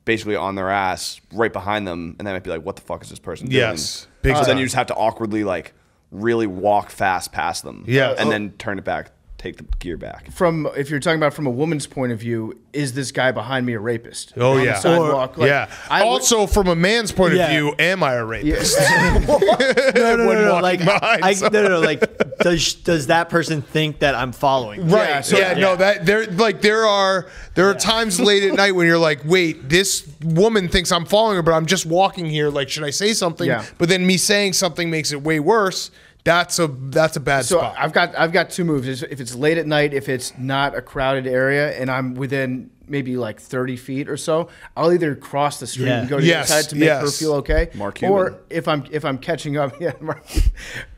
basically on their ass right behind them, and they might be like, what the fuck is this person doing? Yes. Big So then time. you just have to awkwardly like really walk fast past them, Yeah. and then turn it back, take the gear back. If you're talking about from a woman's point of view, is this guy behind me a rapist? Oh, On the yeah. sidewalk, like, Yeah. I would- Also, from a man's point Yeah. of view, am I a rapist? No. walking Like, behind no. Like, does that person think that I'm following? Right. Yeah, so- yeah. No. That there are times late at night when you're like, wait, this woman thinks I'm following her, but I'm just walking here. Like, should I say something? Yeah. But then me saying something makes it way worse. That's a bad So spot. I've got two moves. If it's late at night, if it's not a crowded area, and I'm within maybe like 30 feet or so, I'll either cross the street and go to Yes, the other side to make her yes. feel okay, Mark Cuban. or if I'm catching up,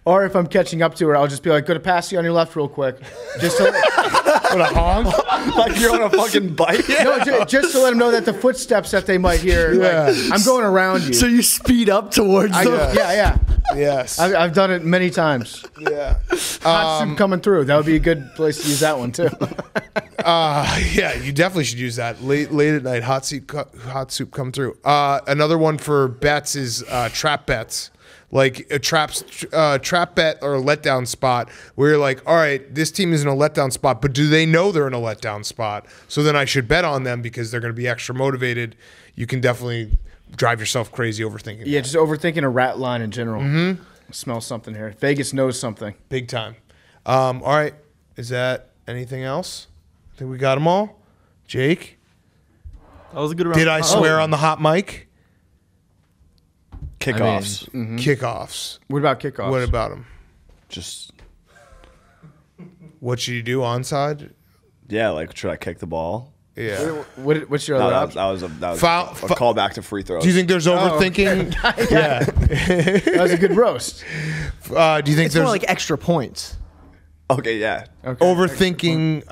or if I'm catching up to her, I'll just be like, "Go to pass you on your left real quick," just to What a honk. Like you're on a fucking bike. just to let them know that the footsteps that they might hear, Yeah. like, I'm going around you. So you speed up towards them. Yeah. Yes. I've done it many times. yeah. Hot soup coming through. That would be a good place to use that one too. Yeah, you definitely should use that late at night. Hot soup come through. Another one for bets is trap bets. Like a trap bet or a letdown spot where you're like, all right, this team is in a letdown spot, but do they know they're in a letdown spot? So then I should bet on them because they're going to be extra motivated. You can definitely drive yourself crazy overthinking. Yeah, just overthinking a rat line in general. I smell something here. Vegas knows something. Big time. All right, is that anything else? I think we got them all. Jake, That was a good round. did I swear on the hot mic? Kickoffs. Kickoffs. What about kickoffs? What about them? Just What should you do onside? yeah, like should I kick the ball? Yeah. What's your No, other that option? was a Foul- call back to free throws. Do you think there's overthinking? Yeah. That was a good roast. Do you think It's there's more like extra points. Okay, yeah. Overthinking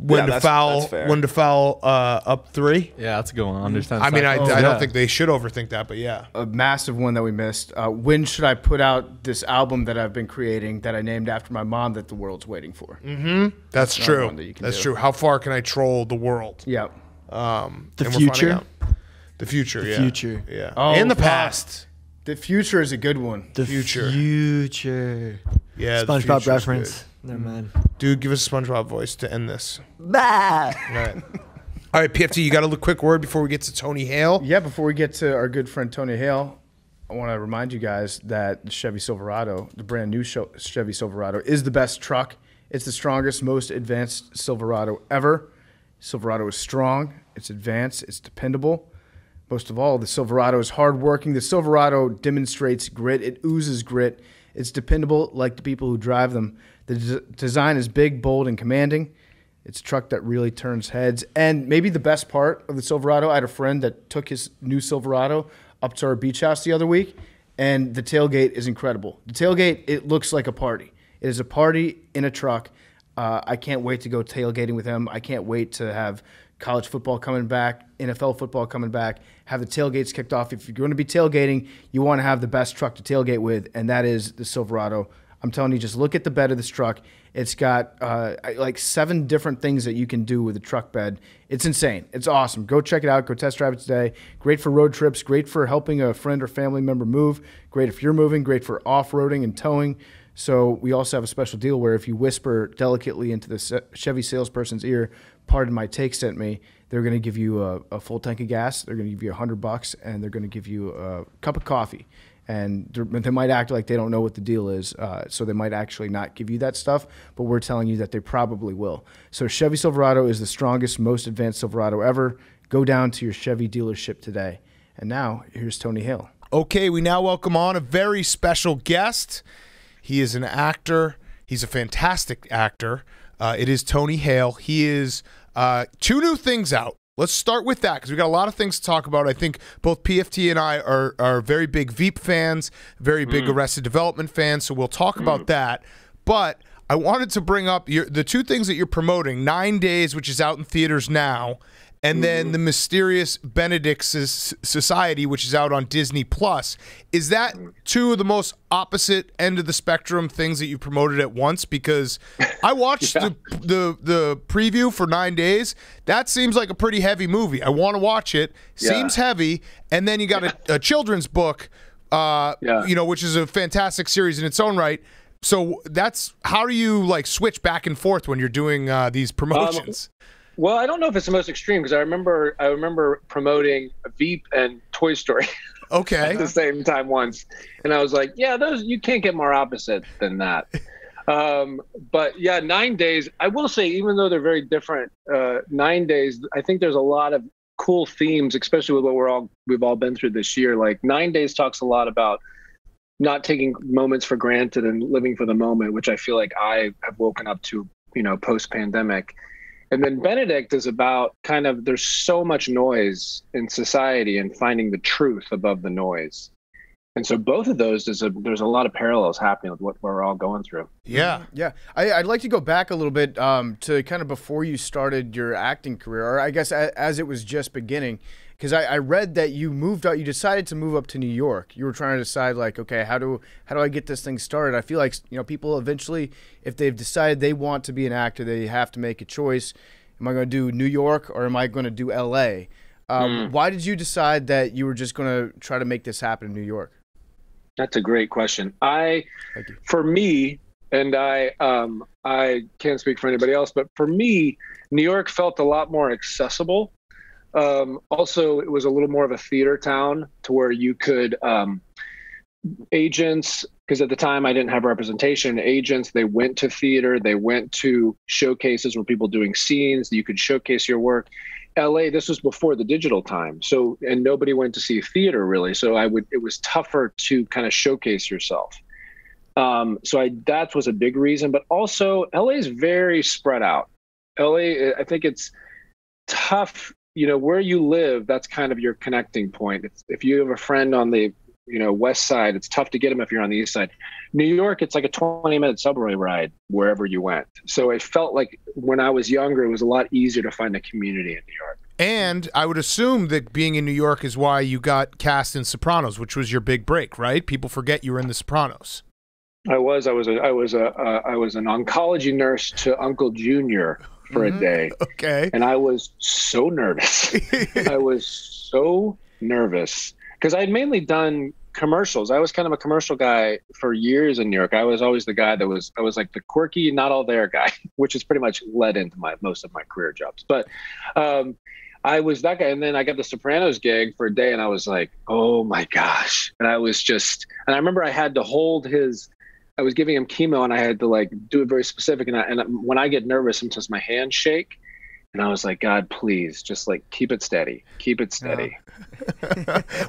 when to that's foul fair. up 3. Yeah, that's a good one. Understand. I mean, I cycles. don't think they should overthink that, but yeah. A massive one that we missed. When should I put out this album that I've been creating that I named after my mom that the world's waiting for? That's another true. one that you can That's do. true. How far can I troll the world? Yeah. The And we're finding future. out. The future, yeah. future. Yeah. Oh, and the fuck. past. The future is a good one. The Future. future. Yeah. the SpongeBob future's reference. Never mind. good. Dude, give us a SpongeBob voice to end this. Bah. All right. All right, PFT, you got a quick word before we get to Tony Hale? Yeah, before we get to our good friend Tony Hale, I want to remind you guys that the Chevy Silverado, the brand new Chevy Silverado, is the best truck. It's the strongest, most advanced Silverado ever. Silverado is strong, it's advanced, it's dependable. Most of all, the Silverado is hardworking. The Silverado demonstrates grit. It oozes grit. It's dependable like the people who drive them. The design is big, bold, and commanding. It's a truck that really turns heads. And maybe the best part of the Silverado, I had a friend that took his new Silverado up to our beach house the other week, and the tailgate is incredible. The tailgate, it looks like a party. It is a party in a truck. I can't wait to go tailgating with him. I can't wait to have college football coming back, NFL football coming back, have the tailgates kicked off. If you're going to be tailgating, you want to have the best truck to tailgate with, and that is the Silverado. I'm telling you, just look at the bed of this truck. It's got like 7 different things that you can do with a truck bed. It's insane. It's awesome. Go check it out. Go test drive it today. Great for road trips. Great for helping a friend or family member move. Great if you're moving. Great for off-roading and towing. So we also have a special deal where if you whisper delicately into the Chevy salesperson's ear, "Pardon my take sent me," they're going to give you a full tank of gas. They're going to give you $100, and they're going to give you a cup of coffee. And they might act like they don't know what the deal is, so they might actually not give you that stuff, but we're telling you that they probably will. So Chevy Silverado is the strongest, most advanced Silverado ever. Go down to your Chevy dealership today. And now, here's Tony Hale. Okay, we now welcome on a very special guest. He is an actor. He's a fantastic actor. It is Tony Hale. He is 2 new things out. Let's start with that because we got a lot of things to talk about. I think both PFT and I are very big Veep fans, very big Arrested Development fans, so we'll talk about that. But I wanted to bring up the 2 things that you're promoting, 9 Days, which is out in theaters now, and then The Mysterious Benedict's Society, which is out on Disney+. Is that 2 of the most opposite end of the spectrum things that you promoted at once? Because I watched the preview for 9 Days. That seems like a pretty heavy movie. I want to watch it. Seems heavy. And then you got a children's book, which is a fantastic series in its own right. So that's how do you like switch back and forth when you're doing these promotions? Well, I don't know if it's the most extreme because I remember promoting Veep and Toy Story Okay. at the same time once, and I was like, yeah, those you can't get more opposite than that. But yeah, 9 Days. I will say, even though they're very different, 9 Days. I think there's a lot of cool themes, especially with what we've all been through this year. Like 9 Days talks a lot about not taking moments for granted and living for the moment, which I feel like I have woken up to, post pandemic. And then Benedict is about kind of there's so much noise in society and finding the truth above the noise. And so both of those, there's a lot of parallels happening with what we're all going through. Yeah. Yeah. I'd like to go back a little bit to kind of before you started your acting career, or I guess as it was just beginning, because I read that you moved out, you decided to move up to New York. You were trying to decide like, okay, how do I get this thing started? I feel like, people eventually, if they've decided they want to be an actor, they have to make a choice. Am I going to do New York or am I going to do LA? Why did you decide that you were just going to try to make this happen in New York? That's a great question. For me, and I can't speak for anybody else, but for me, New York felt a lot more accessible. Also, it was a little more of a theater town to where you could, agents, because at the time I didn't have representation, agents, they went to theater, they went to showcases where people doing scenes, you could showcase your work. LA, this was before the digital time. So, and nobody went to see theater really. So it was tougher to kind of showcase yourself. That was a big reason, but also LA is very spread out. LA, I think it's tough, where you live, that's kind of your connecting point. If you have a friend on the West Side, it's tough to get them if you're on the East Side. New York, it's like a 20-minute subway ride wherever you went. So it felt like when I was younger, it was a lot easier to find a community in New York. And I would assume that being in New York is why you got cast in Sopranos, which was your big break, right? People forget you were in The Sopranos. I was an oncology nurse to Uncle Junior for a day. Okay. And I was so nervous. I was so nervous because I'd mainly done commercials. I was kind of a commercial guy for years in New York. I was always the guy I was like the quirky, not all there guy, which has pretty much led into most of my career jobs. But I was that guy. And then I got the Sopranos gig for a day and I was like, oh my gosh. And I remember I had to hold I was giving him chemo and I had to like do it very specific. And when I get nervous, sometimes my hands shake. And I was like, God, please, just like keep it steady. Keep it steady.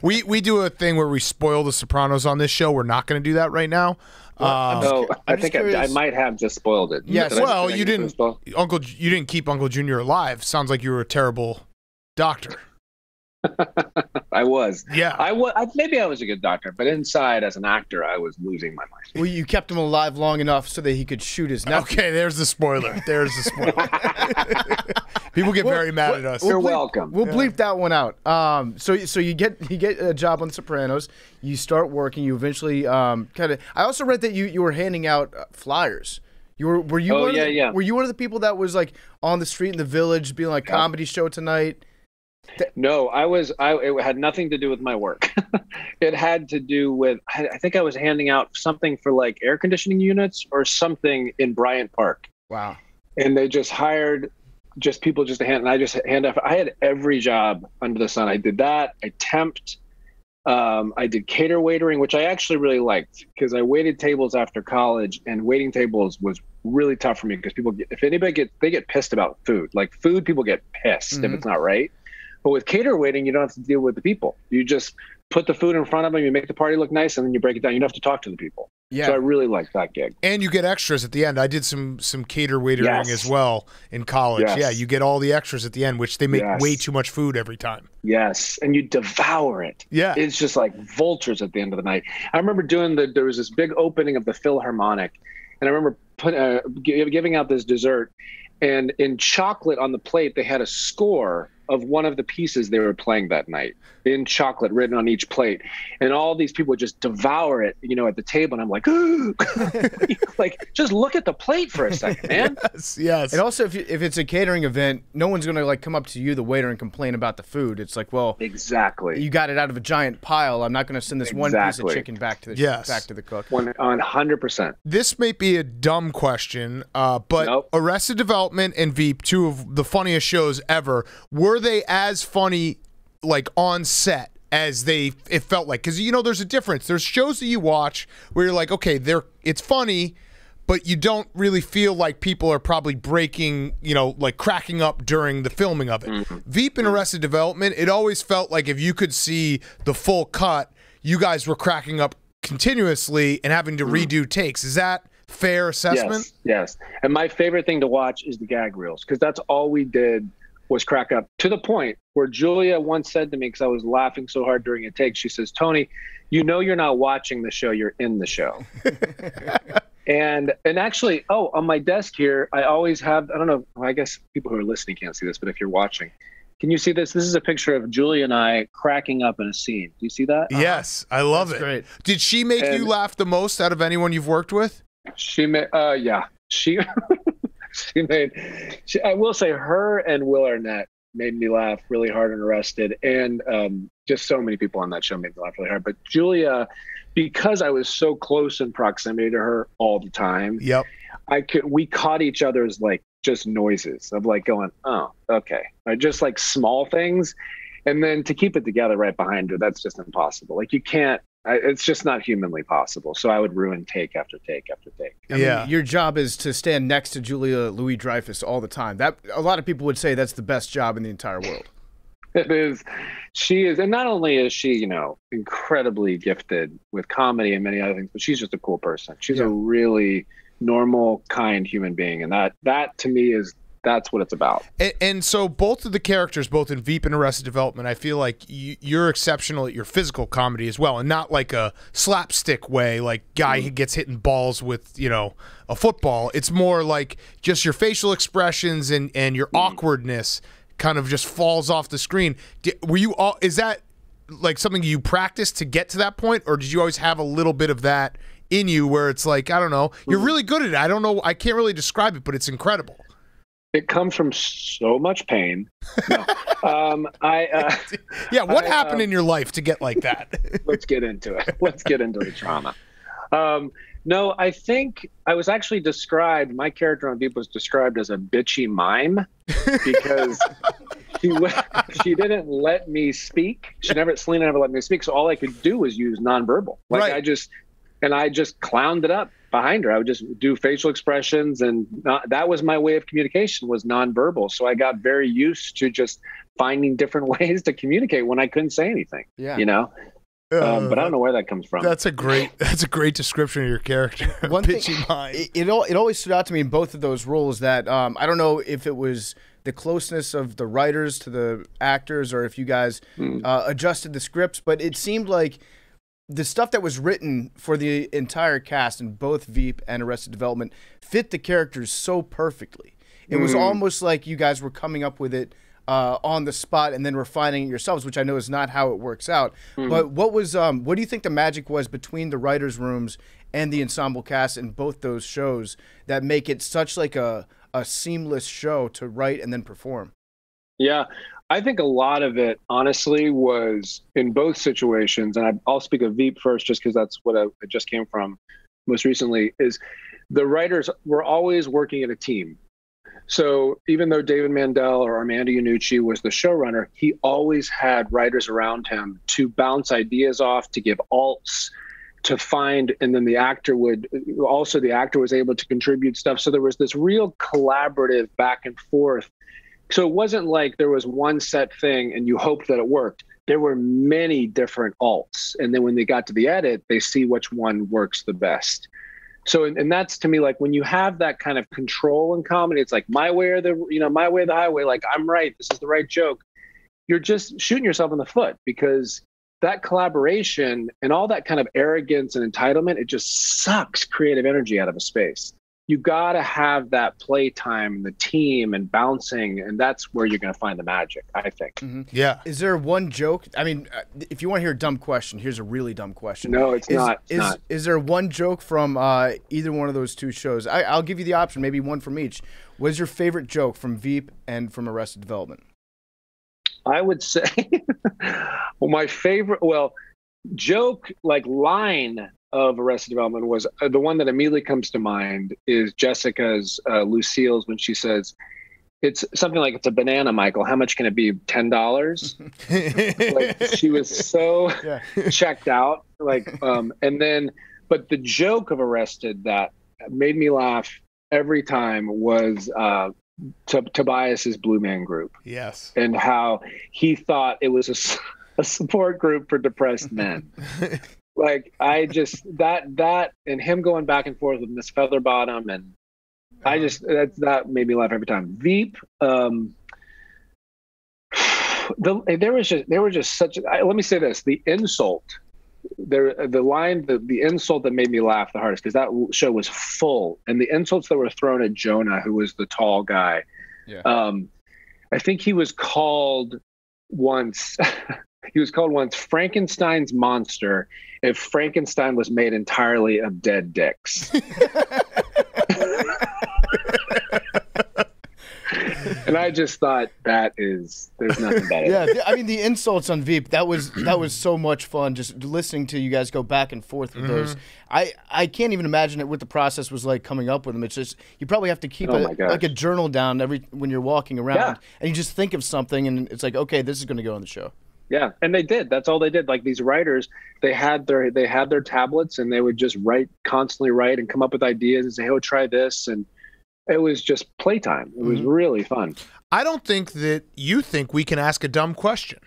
We do a thing where we spoil The Sopranos on this show. We're not going to do that right now. I think I might have just spoiled it. Yes. Well, you didn't. You didn't keep Uncle Junior alive. Sounds like you were a terrible doctor. I was. Yeah. Maybe I was a good doctor, but inside as an actor, I was losing my mind. Well, you kept him alive long enough so that he could shoot his nephew. Okay, there's the spoiler. People get very mad at us. You're welcome. We'll bleep that one out. So you get a job on The Sopranos. You start working. You eventually I also read that you were handing out flyers. Were you one of the people that was like on the street in the Village being like, comedy show tonight? No, it had nothing to do with my work. It had to do with, I think I was handing out something for like air conditioning units or something in Bryant Park. Wow. And they just hired people just to hand, and I just hand off. I had every job under the sun. I did that. I temped. I did cater waitering, which I actually really liked because I waited tables after college, and waiting tables was really tough for me because they get pissed about food. Like food, people get pissed if it's not right. But with cater waiting, you don't have to deal with the people. You just put the food in front of them, you make the party look nice, and then you break it down. You don't have to talk to the people. Yeah. So I really liked that gig. And you get extras at the end. I did some cater waitering as well in college. Yes. Yeah, you get all the extras at the end, which they make way too much food every time. Yes, and you devour it. Yeah. It's just like vultures at the end of the night. I remember there was this big opening of the Philharmonic, and I remember giving out this dessert, and in chocolate on the plate, they had a score of one of the pieces they were playing that night in chocolate written on each plate. And all these people would just devour it, at the table. And I'm like, like, just look at the plate for a second, man. Yes. And also, if it's a catering event, no one's going to like come up to you, the waiter, and complain about the food. It's like, well, exactly. You got it out of a giant pile. I'm not going to send this one piece of chicken back to the cook. 100%. This may be a dumb question, but Arrested Development and Veep, two of the funniest shows ever, were they as funny like on set as it felt like? Because there's a difference. There's shows that you watch where you're like, okay, it's funny, but you don't really feel like people are probably breaking, like cracking up during the filming of it. Mm-hmm. Veep and Arrested Development, it always felt like if you could see the full cut, you guys were cracking up continuously and having to redo takes. Is that fair assessment? Yes. And my favorite thing to watch is the gag reels, because that's all we did was crack up, to the point where Julia once said to me, because I was laughing so hard during a take, she says, Tony, you're not watching the show, you're in the show. and actually, on my desk here, I always have, I don't know, I guess people who are listening can't see this, but if you're watching, can you see this? This is a picture of Julia and I cracking up in a scene. Do you see that? Yes, I love it. Great. Did she make you laugh the most out of anyone you've worked with? She made, yeah. I will say her and Will Arnett made me laugh really hard and Arrested, and just so many people on that show made me laugh really hard. But Julia, because I was so close in proximity to her all the time, we caught each other's like just noises of like going, oh, okay, just like small things, and then to keep it together right behind her, that's just impossible. Like you can't. It's just not humanly possible. So I would ruin take after take after take. I mean, your job is to stand next to Julia Louis-Dreyfus all the time. That a lot of people would say that's the best job in the entire world. It is. She is, and not only is she, incredibly gifted with comedy and many other things, but she's just a cool person. She's a really normal, kind human being, and that to me is that's what it's about. And so both of the characters, both in Veep and Arrested Development, I feel like you're exceptional at your physical comedy as well, and not like a slapstick way, like guy who gets hit in balls with, you know, a football. It's more like just your facial expressions and your awkwardness kind of just falls off the screen. Were you all? Is that like something you practiced to get to that point, or did you always have a little bit of that in you where it's like, I don't know, you're really good at it. I don't know, I can't really describe it, but it's incredible. It comes from so much pain. No. Yeah, what happened in your life to get like that? Let's get into it. Let's get into the trauma. No, I think I was actually described, my character on Veep was described as a bitchy mime because she didn't let me speak. Selena never let me speak. So all I could do was use nonverbal. Like right. I just clowned it up behind her. I would just do facial expressions, and that was my way of communication, was nonverbal. So I got very used to just finding different ways to communicate when I couldn't say anything. Yeah, you know. But I don't know where that comes from. That's a great description of your character. One thing, it always stood out to me in both of those roles that I don't know if it was the closeness of the writers to the actors or if you guys adjusted the scripts, but it seemed like the stuff that was written for the entire cast in both Veep and Arrested Development fit the characters so perfectly. It was almost like you guys were coming up with it on the spot and then refining it yourselves, which I know is not how it works out. But what do you think the magic was between the writers' rooms and the ensemble cast in both those shows that make it such like a seamless show to write and then perform? Yeah, I think a lot of it, honestly, was in both situations, and I'll speak of Veep first just because that's what I just came from most recently, is the writers were always working in a team. So even though David Mandel or Armando Iannucci was the showrunner, he always had writers around him to bounce ideas off, to give alts, to find, and then the actor was able to contribute stuff. So there was this real collaborative back and forth. So it wasn't like there was one set thing and you hoped that it worked. There were many different alts. And then when they got to the edit, they see which one works the best. So, and that's to me, like when you have that kind of control in comedy, it's like my way or my way or the highway, like I'm right, this is the right joke. You're just shooting yourself in the foot because that collaboration and all that kind of arrogance and entitlement, it just sucks creative energy out of a space. You got to have that playtime, the team and bouncing, and that's where you're going to find the magic, I think. Mm-hmm. Yeah. Is there one joke? I mean, if you want to hear a dumb question, here's a really dumb question. No, it's not. Is there one joke from either one of those two shows? I'll give you the option, maybe one from each. What is your favorite joke from Veep and from Arrested Development? I would say, my favorite, joke, like line of Arrested Development was the one that immediately comes to mind is Jessica's, Lucille's, when she says, it's something like, it's a banana, Michael. How much can it be? $10? Like, she was so checked out. Like, and then, but the joke of Arrested that made me laugh every time was Tobias's Blue Man Group. Yes. And how he thought it was a support group for depressed men. Like, I just, that and him going back and forth with Miss Featherbottom, and that made me laugh every time. Veep, they were just such, let me say this, the insult, the insult that made me laugh the hardest, because that show was full, and the insults that were thrown at Jonah, who was the tall guy. Yeah. I think he was called once Frankenstein's monster if Frankenstein was made entirely of dead dicks. And I just thought there's nothing better. Yeah, I mean the insults on Veep, that was so much fun just listening to you guys go back and forth with those. I can't even imagine what the process was like coming up with them. It's just you probably have to keep like a journal down when you're walking around and you just think of something and it's like, okay, this is going to go on the show. Yeah, and they did. That's all they did. Like these writers, they had their tablets and they would just constantly write and come up with ideas and say, "Oh, try this," and it was just playtime. It was really fun. I don't think that you think we can ask a dumb question.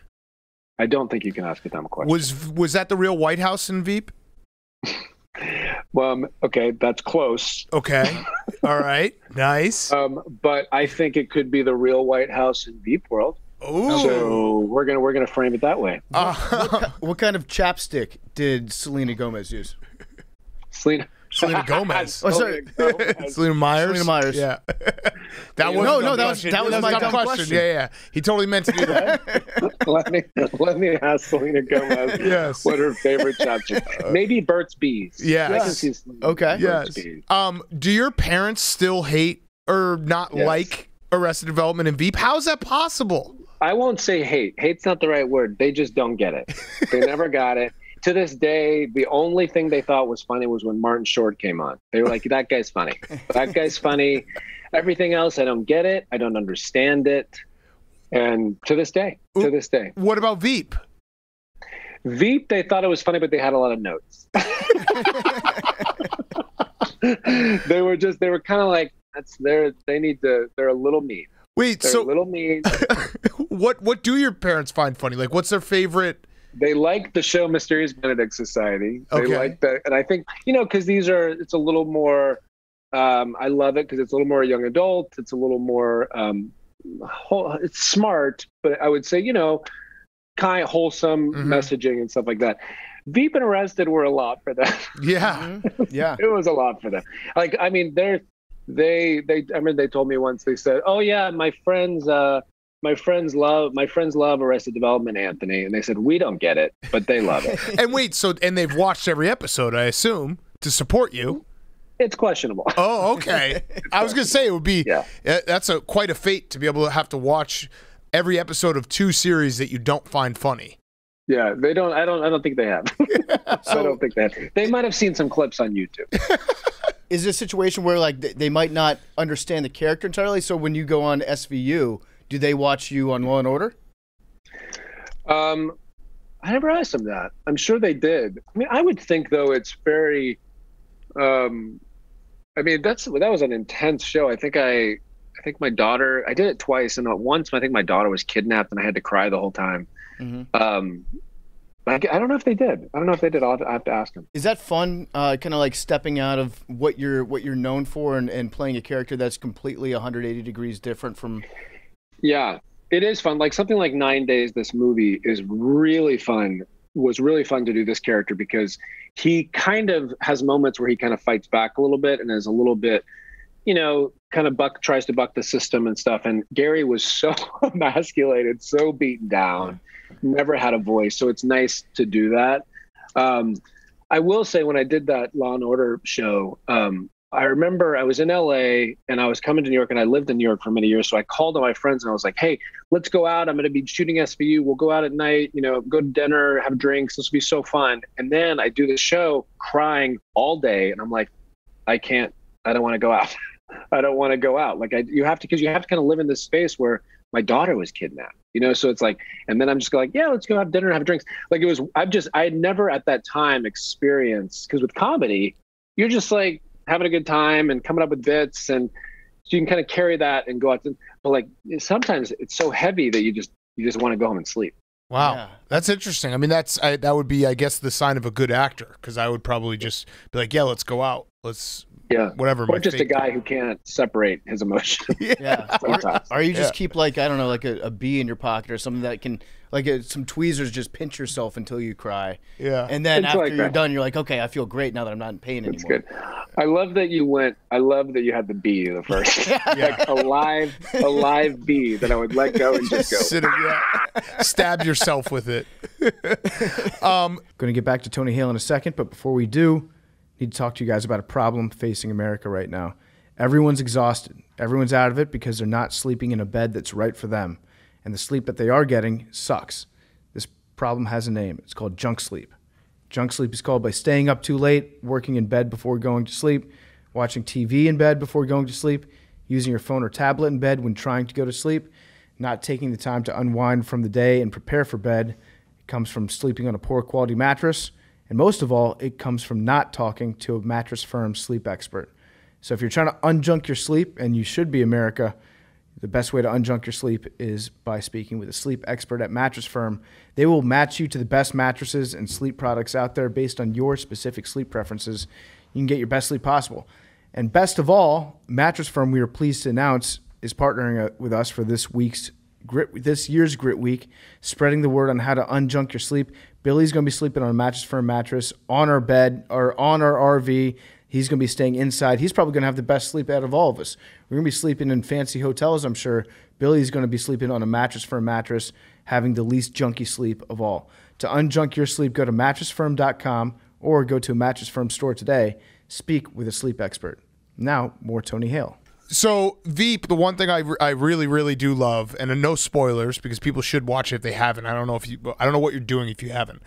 I don't think you can ask a dumb question. Was that the real White House in Veep? Okay, that's close. Okay. All right. Nice. But I think it could be the real White House in Veep world. Ooh. So we're gonna frame it that way. What kind of chapstick did Selena Gomez use? Selena Gomez. Oh, sorry. Selena Myers. Selena Myers. Yeah. That was that was my dumb question. Yeah. He totally meant to do that. let me ask Selena Gomez Yes. what her favorite chapstick. Maybe Burt's Bees. Yes. I can see Okay. Burt's Yes. Bees. Do your parents still hate or not Yes. like Arrested Development and Veep? How is that possible? I won't say hate. Hate's not the right word. They just don't get it. They never got it. To this day, the only thing they thought was funny was when Martin Short came on. They were like, that guy's funny. That guy's funny. Everything else, I don't get it. I don't understand it. And to this day. What about Veep? Veep, they thought it was funny, but they had a lot of notes. They were kind of like, they're a little mean. Wait, They're a little mean. what do your parents find funny? Like, what's their favorite? They like the show Mysterious Benedict Society. They Okay. like that. And I think, because it's a little more, I love it because it's a little more young adult. It's a little more, it's smart, but I would say, kind of wholesome messaging and stuff like that. Veep and Arrested were a lot for them. Yeah. Yeah. It was a lot for them. Like, I mean, I remember they told me once, they said, oh yeah, my friends love Arrested Development, Anthony. And they said, we don't get it, but they love it. And wait, and they've watched every episode, I assume, to support you. It's questionable. Oh, okay. I was going to say it would be, that's quite a fate to be able to have to watch every episode of 2 series that you don't find funny. Yeah, they don't. I don't think they have. I don't think they have. They might have seen some clips on YouTube. Is this a situation where like they might not understand the character entirely? So when you go on SVU, do they watch you on Law and Order? I never asked them that. I'm sure they did. I mean, I would think though it's very. I mean, that was an intense show. I think my daughter. I did it twice, and once I think my daughter was kidnapped, and I had to cry the whole time. I don't know if they did. I'll have to ask them. Is that fun? Kind of like stepping out of what you're known for and playing a character that's completely 180 degrees different from. Yeah, it is fun. Like something like 9 Days. This movie is really fun. Was really fun to do this character because he kind of has moments where he kind of fights back a little bit and is a little bit, kind of tries to buck the system and stuff. And Gary was so emasculated, so beaten down, never had a voice. So it's nice to do that. I will say when I did that Law and Order show, I remember I was in LA and I was coming to New York, and I lived in New York for many years. So I called all my friends and I was like, hey, let's go out. I'm going to be shooting SVU. We'll go out at night, go to dinner, have drinks. This will be so fun. And then I do the show crying all day. And I'm like, I don't want to go out. I don't want to go out. Like you have to kind of live in this space where my daughter was kidnapped, so it's like, and then I'm just like, yeah, let's go have dinner and have drinks. Like I had never at that time experienced, because with comedy, you're just like having a good time and coming up with bits, and so you can kind of carry that and go out. But like sometimes it's so heavy that you just want to go home and sleep. Wow. Yeah. That's interesting. I mean, that would be, I guess, the sign of a good actor, because I would probably just be like, yeah, let's go out. Whatever. Or just a guy who can't separate his emotions. Yeah. Or you just keep like, I don't know, like a bee in your pocket or something that can, like some tweezers, just pinch yourself until you cry. Yeah. And then It's after like you're that. done, you're like, okay, I feel great now that I'm not in pain That's anymore. good. I love that you had the bee the first. Like a live bee that I would let go and just go. Stab yourself with it. Going to get back to Tony Hale in a second, but before we do, I need to talk to you guys about a problem facing America right now. Everyone's exhausted. Everyone's out of it because they're not sleeping in a bed that's right for them. And the sleep that they are getting sucks. This problem has a name. It's called junk sleep. Junk sleep is called by staying up too late, working in bed before going to sleep, watching TV in bed before going to sleep, using your phone or tablet in bed when trying to go to sleep, not taking the time to unwind from the day and prepare for bed. It comes from sleeping on a poor quality mattress. And most of all, it comes from not talking to a Mattress Firm sleep expert. So if you're trying to unjunk your sleep, and you should be, America, the best way to unjunk your sleep is by speaking with a sleep expert at Mattress Firm. They will match you to the best mattresses and sleep products out there based on your specific sleep preferences. you can get your best sleep possible. And best of all, Mattress Firm, we are pleased to announce, is partnering with us for this year's Grit Week, spreading the word on how to unjunk your sleep. Billy's going to be sleeping on a Mattress Firm mattress on our bed or on our RV. He's going to be staying inside. He's probably going to have the best sleep out of all of us. We're going to be sleeping in fancy hotels, I'm sure. Billy's going to be sleeping on a Mattress Firm mattress, having the least junky sleep of all. To unjunk your sleep, go to mattressfirm.com or go to a Mattress Firm store today. Speak with a sleep expert. Now, more Tony Hale. So, Veep, the one thing I really, really do love, and no spoilers because people should watch it if they haven't. I don't know what you're doing if you haven't.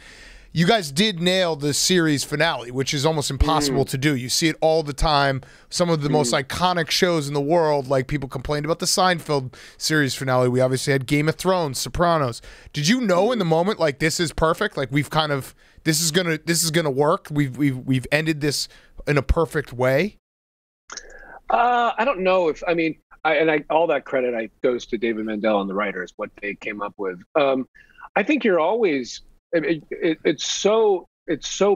You guys did nail the series finale, which is almost impossible to do. You see it all the time. Some of the most iconic shows in the world, like people complained about the Seinfeld series finale. We obviously had Game of Thrones, Sopranos. Did you know in the moment, like, this is perfect? Like, we've kind of this is gonna work. We've ended this in a perfect way. I don't know if all that credit goes to David Mandel and the writers, what they came up with. I think you're always. It's so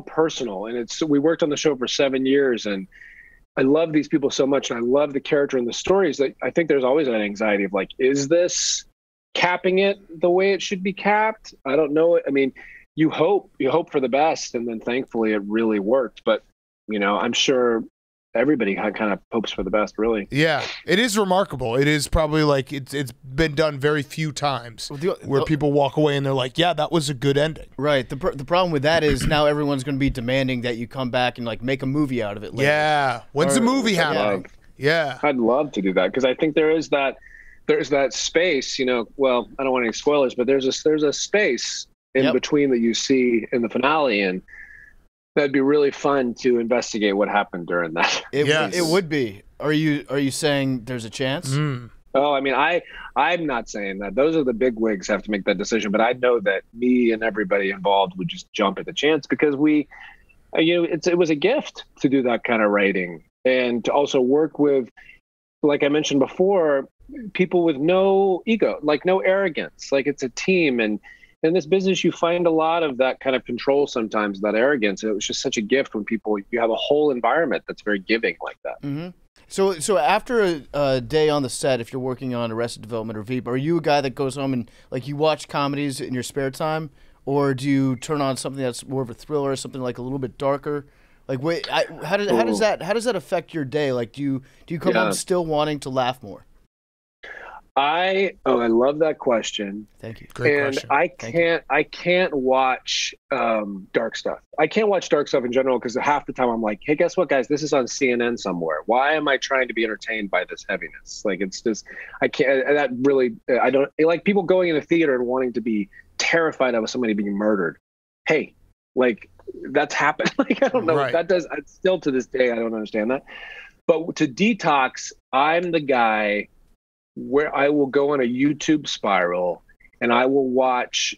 personal, and we worked on the show for 7 years, and I love these people so much, and I love the character and the stories. That I think there's always an anxiety of like, is this capping it the way it should be capped? I don't know. I mean, you hope for the best, and then thankfully it really worked. But I'm sure everybody kind of hopes for the best, really. Yeah, it is remarkable. It is probably like it's been done very few times where people walk away and they're like, yeah, that was a good ending. Right. The problem with that is now everyone's going to be demanding that you come back and like make a movie out of it later. Yeah. When's the movie happening? Yeah. I'd love to do that because I think there's that space, well, I don't want any spoilers, but there's a space in between that you see in the finale, and that'd be really fun to investigate what happened during that. It would be. Are you saying there's a chance? Oh, I mean, I'm not saying that. Those are the big wigs have to make that decision. But I know that me and everybody involved would just jump at the chance because it was a gift to do that kind of writing and to also work with, like I mentioned before, people with no ego, like no arrogance. Like it's a team, and in this business, you find a lot of that kind of control sometimes, that arrogance. And it was just such a gift when you have a whole environment that's very giving like that. Mm-hmm. So after a day on the set, if you're working on Arrested Development or Veep, are you a guy that goes home and like you watch comedies in your spare time, or do you turn on something that's more of a thriller, something like a little bit darker? Like, how does that affect your day? Like, do you come home still wanting to laugh more? I love that question. Thank you. Great question. I can't watch dark stuff. I can't watch dark stuff in general because half the time I'm like, hey, guess what, guys? This is on CNN somewhere. Why am I trying to be entertained by this heaviness? Like, it's just, I can't. That really, I don't like people going in a theater and wanting to be terrified of somebody being murdered. Hey, like that's happened. Like I don't know what that does. Still to this day, I don't understand that. But to detox, I'm the guy where I will go on a YouTube spiral and I will watch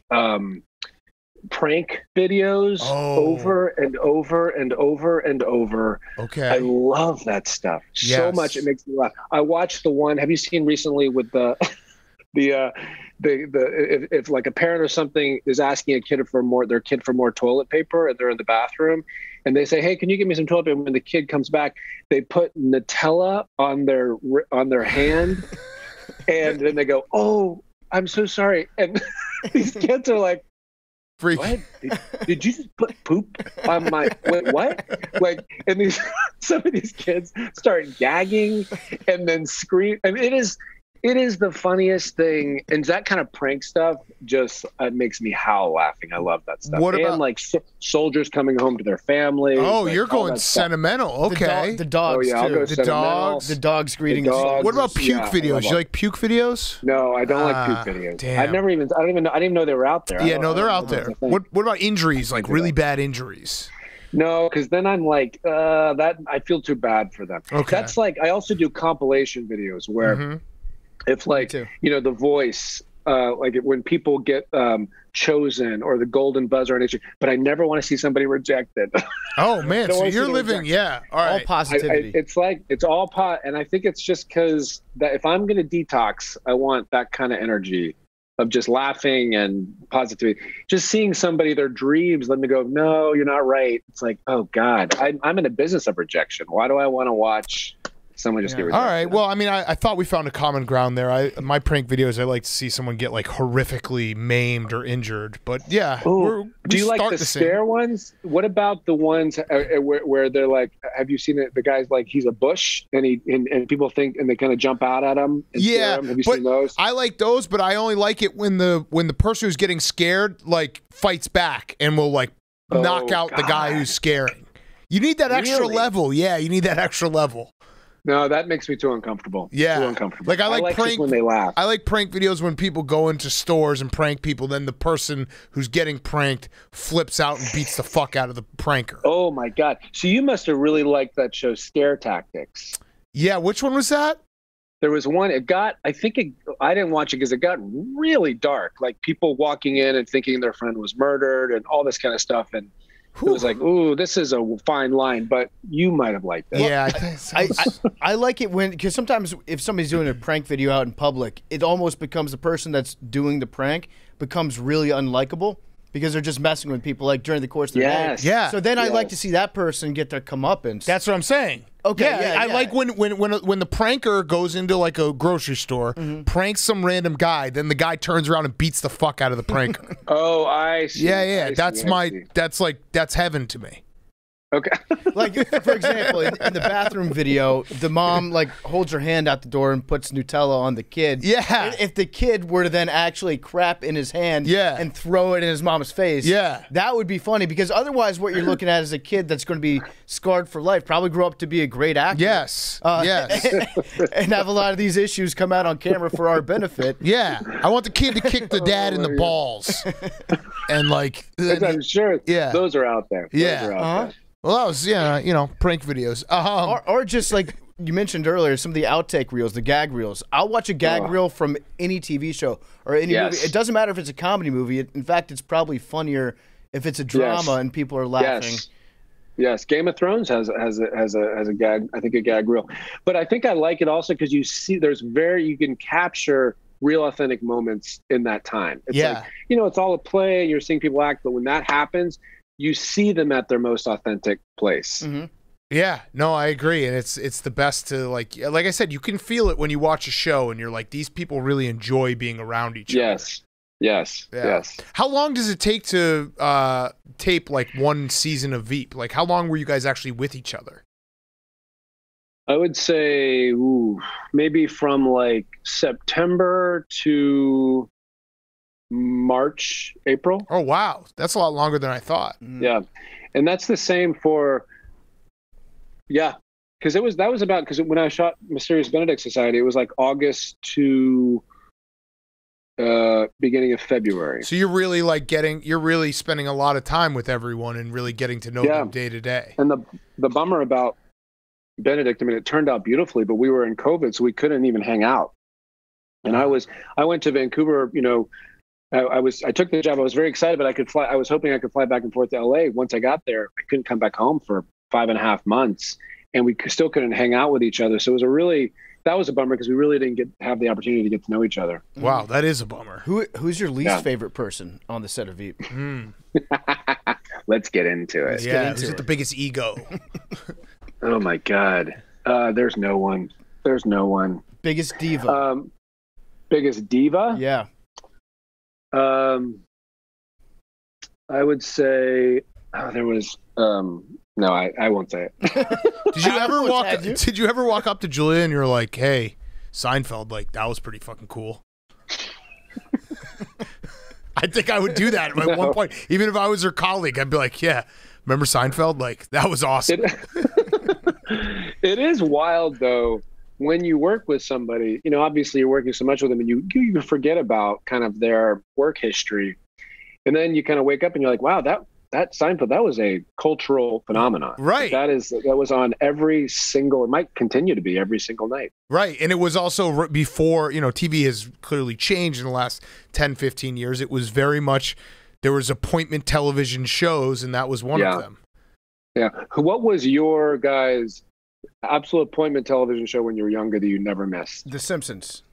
prank videos over and over and over and over. Okay. I love that stuff so much. It makes me laugh. I watched the one, have you seen recently with if like a parent or something is asking their kid for more toilet paper and they're in the bathroom and they say, hey, can you give me some toilet paper? When the kid comes back, they put Nutella on their hand. And then they go, oh, I'm so sorry. And these kids are like, what? Did you just put poop on my, wait, what? Like, and some of these kids start gagging and then scream. I mean, it is the funniest thing. And that kind of prank stuff just makes me howl laughing. I love that stuff. What about, and like soldiers coming home to their family. Oh, like, you're going sentimental. Okay. The dogs, I'll too. go sentimental. The dogs greeting. What about puke videos? You like puke videos? No, I don't like puke videos. Damn. I didn't even know they were out there. Yeah, no, they're out there. What about injuries? Like really bad injuries? No, because then I'm like, that I feel too bad for them. Okay. That's like, I also do compilation videos where if like, The Voice, like when people get chosen or the golden buzzer on it, but I never want to see somebody rejected. Oh man, so you're living, all right. All positivity. It's like, it's all pot. And I think it's just because that if I'm going to detox, I want that kind of energy of just laughing and positivity. Just seeing somebody, their dreams, let me go, no, you're not right. It's like, oh God, I'm in a business of rejection. Why do I want to watch someone just get rejected? All right. Well, I mean, I thought we found a common ground there. My prank videos, I like to see someone get like horrifically maimed or injured. But yeah, do you like the scare ones? What about the ones where they're like, have you seen it? The guy's like, he's a bush, and and people think, and they kind of jump out at him. And scare him. Have you seen those? I like those, but I only like it when the person who's getting scared like fights back and will like knock out the guy who's scaring. You need that extra level. Yeah, you need that extra level. No, that makes me too uncomfortable. Yeah, too uncomfortable. Like I like prank when they laugh. I like prank videos when people go into stores and prank people. Then the person who's getting pranked flips out and beats the fuck out of the pranker. Oh my God! So you must have really liked that show, Scare Tactics. Yeah, which one was that? There was one. I didn't watch it because it got really dark. Like people walking in and thinking their friend was murdered and all this kind of stuff. And it was like, ooh, this is a fine line, but you might have liked it. Yeah, I like it because sometimes if somebody's doing a prank video out in public, it almost becomes the person that's doing the prank becomes really unlikable because they're just messing with people like during the course of their day. Yeah. So then I like to see that person get their comeuppance. That's what I'm saying. Okay. Yeah, I like when the pranker goes into like a grocery store, pranks some random guy, then the guy turns around and beats the fuck out of the pranker. Oh, I see. Yeah. That's heaven to me. Okay. Like, for example, in the bathroom video, the mom like holds her hand out the door and puts Nutella on the kid. Yeah. If the kid were to then actually crap in his hand and throw it in his mom's face, that would be funny because otherwise what you're looking at is a kid that's going to be scarred for life, probably grow up to be a great actor. Yes. And have a lot of these issues come out on camera for our benefit. Yeah. I want the kid to kick the dad in the balls. And like... I'm sure those are out there. Yeah. Those are out there. Well, that was, prank videos. Or just like you mentioned earlier, some of the outtake reels, the gag reels. I'll watch a gag reel from any TV show or any movie. It doesn't matter if it's a comedy movie. In fact, it's probably funnier if it's a drama and people are laughing. Yes. Game of Thrones has a gag. I think a gag reel, but I think I like it also because you see you can capture real authentic moments in that time. It's like, it's all a play. You're seeing people act, but when that happens, you see them at their most authentic place. Mm-hmm. Yeah, no, I agree, and it's the best to like I said, you can feel it when you watch a show, and you're like, these people really enjoy being around each other. Yes. How long does it take to tape like one season of Veep? Like, how long were you guys actually with each other? I would say maybe from like September to March, April. Oh wow, that's a lot longer than I thought. Yeah, and that's the same for because when I shot Mysterious Benedict Society, it was like August to beginning of February. So you're really spending a lot of time with everyone and really getting to know them day to day. And the bummer about Benedict, I mean, it turned out beautifully, but we were in COVID, so we couldn't even hang out. And I went to Vancouver, I took the job. I was very excited, but I was hoping I could fly back and forth to LA. Once I got there, I couldn't come back home for 5.5 months, and we still couldn't hang out with each other. So that was a bummer because we really didn't have the opportunity to get to know each other. Wow, that is a bummer. Who's your least favorite person on the set of Veep? Let's get into it. Who's the biggest ego? Oh my God, there's no one. Biggest diva. Biggest diva. Yeah. I would say there was no, I won't say it. Did you ever walk up to Julia and you're like, "Hey, Seinfeld, like that was pretty fucking cool." I think I would do that at one point. Even if I was her colleague, I'd be like, "Yeah, remember Seinfeld? Like that was awesome." It is wild though. When you work with somebody, obviously you're working so much with them and you forget about kind of their work history. And then you kind of wake up and you're like, wow, that Seinfeld, that was a cultural phenomenon. Right. That was on it might continue to be every single night. Right. And it was also before, TV has clearly changed in the last 10, 15 years. It was very much, there was appointment television shows and that was one of them. Yeah. What was your guys' absolute appointment television show when you were younger that you never missed? The Simpsons.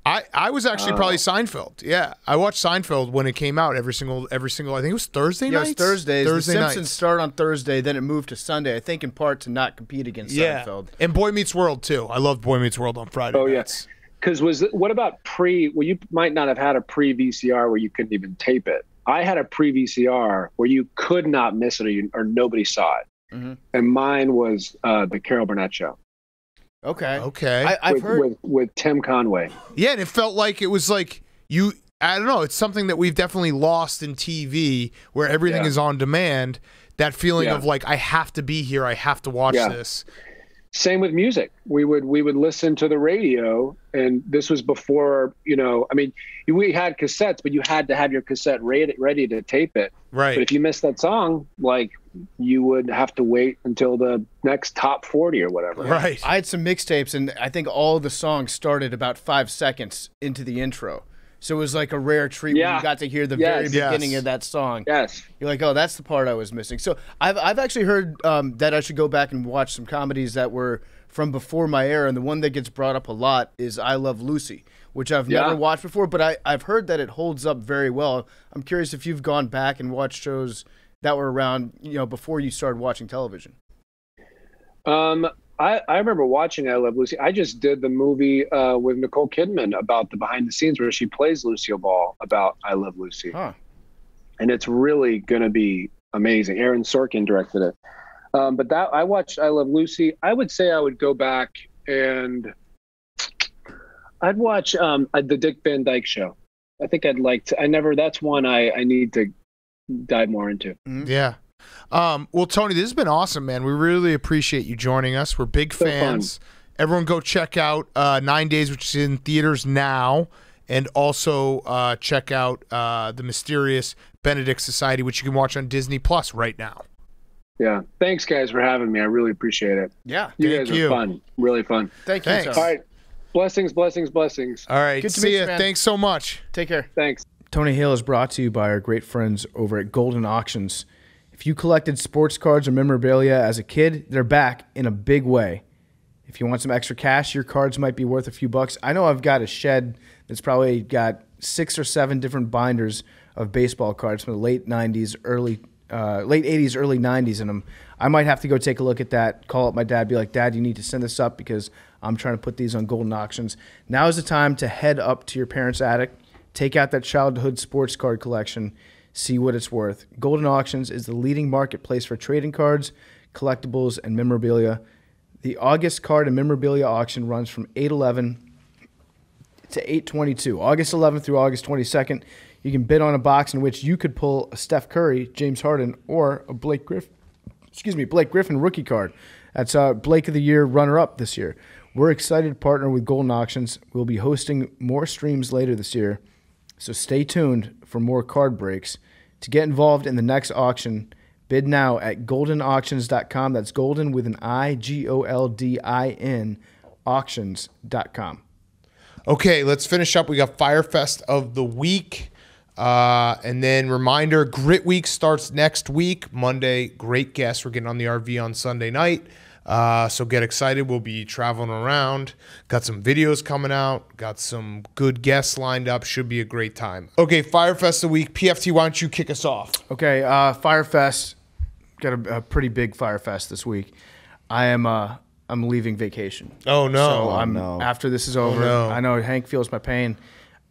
I was actually probably Seinfeld. Yeah, I watched Seinfeld when it came out every single. I think it was Thursday Yeah, nights. it was Thursdays. Thursday the Simpsons nights. started on Thursday, then it moved to Sunday. I think in part to not compete against Seinfeld. And Boy Meets World too. I loved Boy Meets World on Friday. Oh, yeah. nights. Because what about well, you might not have had a pre-VCR where you couldn't even tape it. I had a pre-VCR where you could not miss it or nobody saw it. Mm-hmm. And mine was the Carol Burnett Show. Okay. Okay. I've heard. With Tim Conway. Yeah, and it felt like it was like I don't know. It's something that we've definitely lost in TV where everything is on demand. That feeling of like, I have to be here. I have to watch this. Same with music. We would listen to the radio, and this was before, I mean, we had cassettes, but you had to have your cassette ready to tape it. Right. But if you missed that song, like, you would have to wait until the next top 40 or whatever. Right. I had some mixtapes, and I think all the songs started about 5 seconds into the intro. So it was like a rare treat when you got to hear the very beginning of that song. Yes. You're like, oh, that's the part I was missing. So I've actually heard that I should go back and watch some comedies that were from before my era, and the one that gets brought up a lot is I Love Lucy, which I've never watched before, but I've heard that it holds up very well. I'm curious if you've gone back and watched shows that were around, before you started watching television. I remember watching I Love Lucy. I just did the movie with Nicole Kidman about the behind the scenes where she plays Lucille Ball about I Love Lucy. Huh. And it's really going to be amazing. Aaron Sorkin directed it. But I watched I Love Lucy. I would say I would go back and I'd watch the Dick Van Dyke Show. I think I'd like to. That's one I need to dive more into. Yeah. Well, Tony, this has been awesome, man. We really appreciate you joining us. We're big fans. Everyone go check out 9 Days, which is in theaters now, and also check out The Mysterious Benedict Society, which you can watch on Disney Plus right now. Yeah. Thanks, guys, for having me. I really appreciate it. Yeah. You guys are fun. Really fun. Thank you. Thanks. All right. Blessings, blessings, blessings. All right. Good to See meet ya. you, man. Thanks so much. Take care. Thanks. Tony Hale is brought to you by our great friends over at Golden Auctions. If you collected sports cards or memorabilia as a kid, they're back in a big way. If you want some extra cash, your cards might be worth a few bucks. I know I've got a shed that's probably got 6 or 7 different binders of baseball cards from the late 80s, early 90s in them. I might have to go take a look at that, call up my dad, be like, Dad, you need to send this up because I'm trying to put these on Golden Auctions. Now is the time to head up to your parents' attic, take out that childhood sports card collection, see what it's worth. Golden Auctions is the leading marketplace for trading cards, collectibles, and memorabilia. The August card and memorabilia auction runs from 8/11 to 8/22. August 11th through August 22nd. You can bid on a box in which you could pull a Steph Curry, James Harden, or a Blake Griffin rookie card. That's Blake of the Year runner-up this year. We're excited to partner with Golden Auctions. We'll be hosting more streams later this year, so stay tuned for more card breaks. To get involved in the next auction, bid now at goldenauctions.com. That's golden with an I, Goldin, auctions.com. Okay, let's finish up. We got Firefest of the week. And then reminder, Grit Week starts next week. Monday, great guests. We're getting on the RV on Sunday night. So get excited. We'll be traveling around. Got some videos coming out. Got some good guests lined up. Should be a great time. Okay, Firefest of the week. PFT, why don't you kick us off? Okay, Firefest. Got a pretty big Firefest this week. I'm leaving vacation. Oh, no. So after this is over. no. I know Hank feels my pain.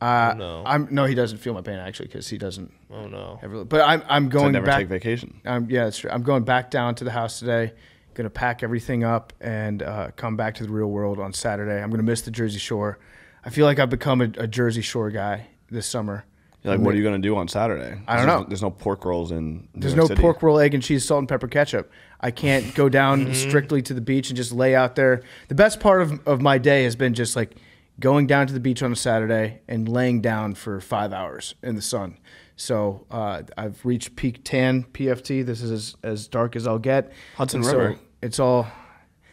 no. No, he doesn't feel my pain actually because he doesn't. Oh, no. But I'm going never back. take vacation. Yeah, that's true. I'm going back down to the house today. Going to pack everything up and come back to the real world on Saturday. I'm going to miss the Jersey Shore. I feel like I've become a Jersey Shore guy this summer. You're like, what are you going to do on Saturday? I don't know. There's no pork rolls in There's New no York City. pork roll, egg and cheese, salt and pepper ketchup. I can't go down strictly to the beach and just lay out there. The best part of my day has been just like going down to the beach on a Saturday and laying down for 5 hours in the sun. So I've reached peak tan PFT. This is as dark as I'll get. Hudson And River. So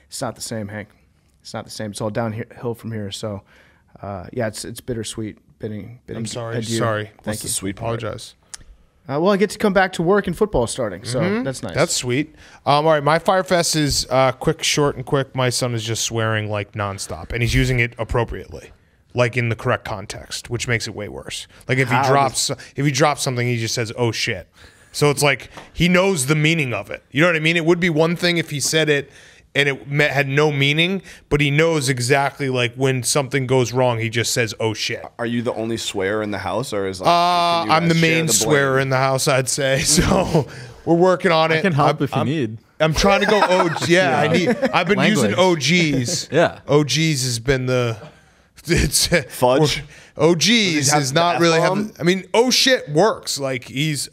it's not the same, Hank. It's not the same. It's all downhill from here. So it's bittersweet. Bidding I'm sorry. adieu. Sorry. Thank What's you. the sweet part? Apologize. Well, I get to come back to work and football starting, so that's nice. That's sweet. All right, my Firefest is quick, short, and quick. My son is just swearing like nonstop, and he's using it appropriately. like in the correct context, which makes it way worse. Like if he drops something, he just says, "Oh shit." So it's like he knows the meaning of it. You know what I mean? It would be one thing if he said it and it had no meaning, but he knows exactly like when something goes wrong, he just says, "Oh shit." Are you the only swearer in the house, or is like, I'm the main swearer in the house, I'd say. So we're working on it. I can help if you need. I'm trying to go OG. Yeah, I've been using OGs. Yeah. OGs has been it's Fudge? OGs is not really F-bomb? I mean, oh shit works. Like he's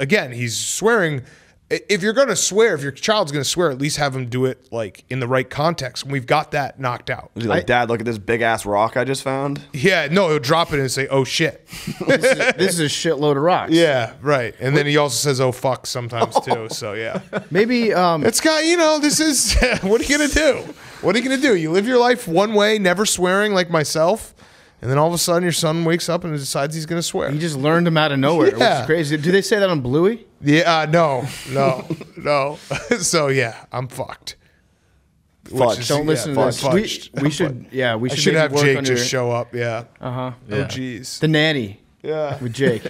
swearing. If you're gonna swear, if your child's gonna swear, at least have him do it like in the right context. And we've got that knocked out. Is he like, Dad, look at this big ass rock I just found? Yeah, no, he'll drop it and say, "Oh shit." This is a shitload of rocks. Yeah, right. And then he also says, "Oh fuck" sometimes too. So yeah, Maybe it's got this is what are you gonna do? What are you gonna do? You live your life one way, never swearing like myself. And then all of a sudden, your son wakes up and decides he's going to swear. he just learned them out of nowhere, which Yeah. is crazy. Do they say that on Bluey? Yeah, no. So yeah, I'm fucked. Fudge. Don't listen to this. fudged. We should. Yeah, we I should should maybe have work Jake on just your- show up. Yeah. Uh-huh. Oh, geez. The nanny Yeah. with Jake.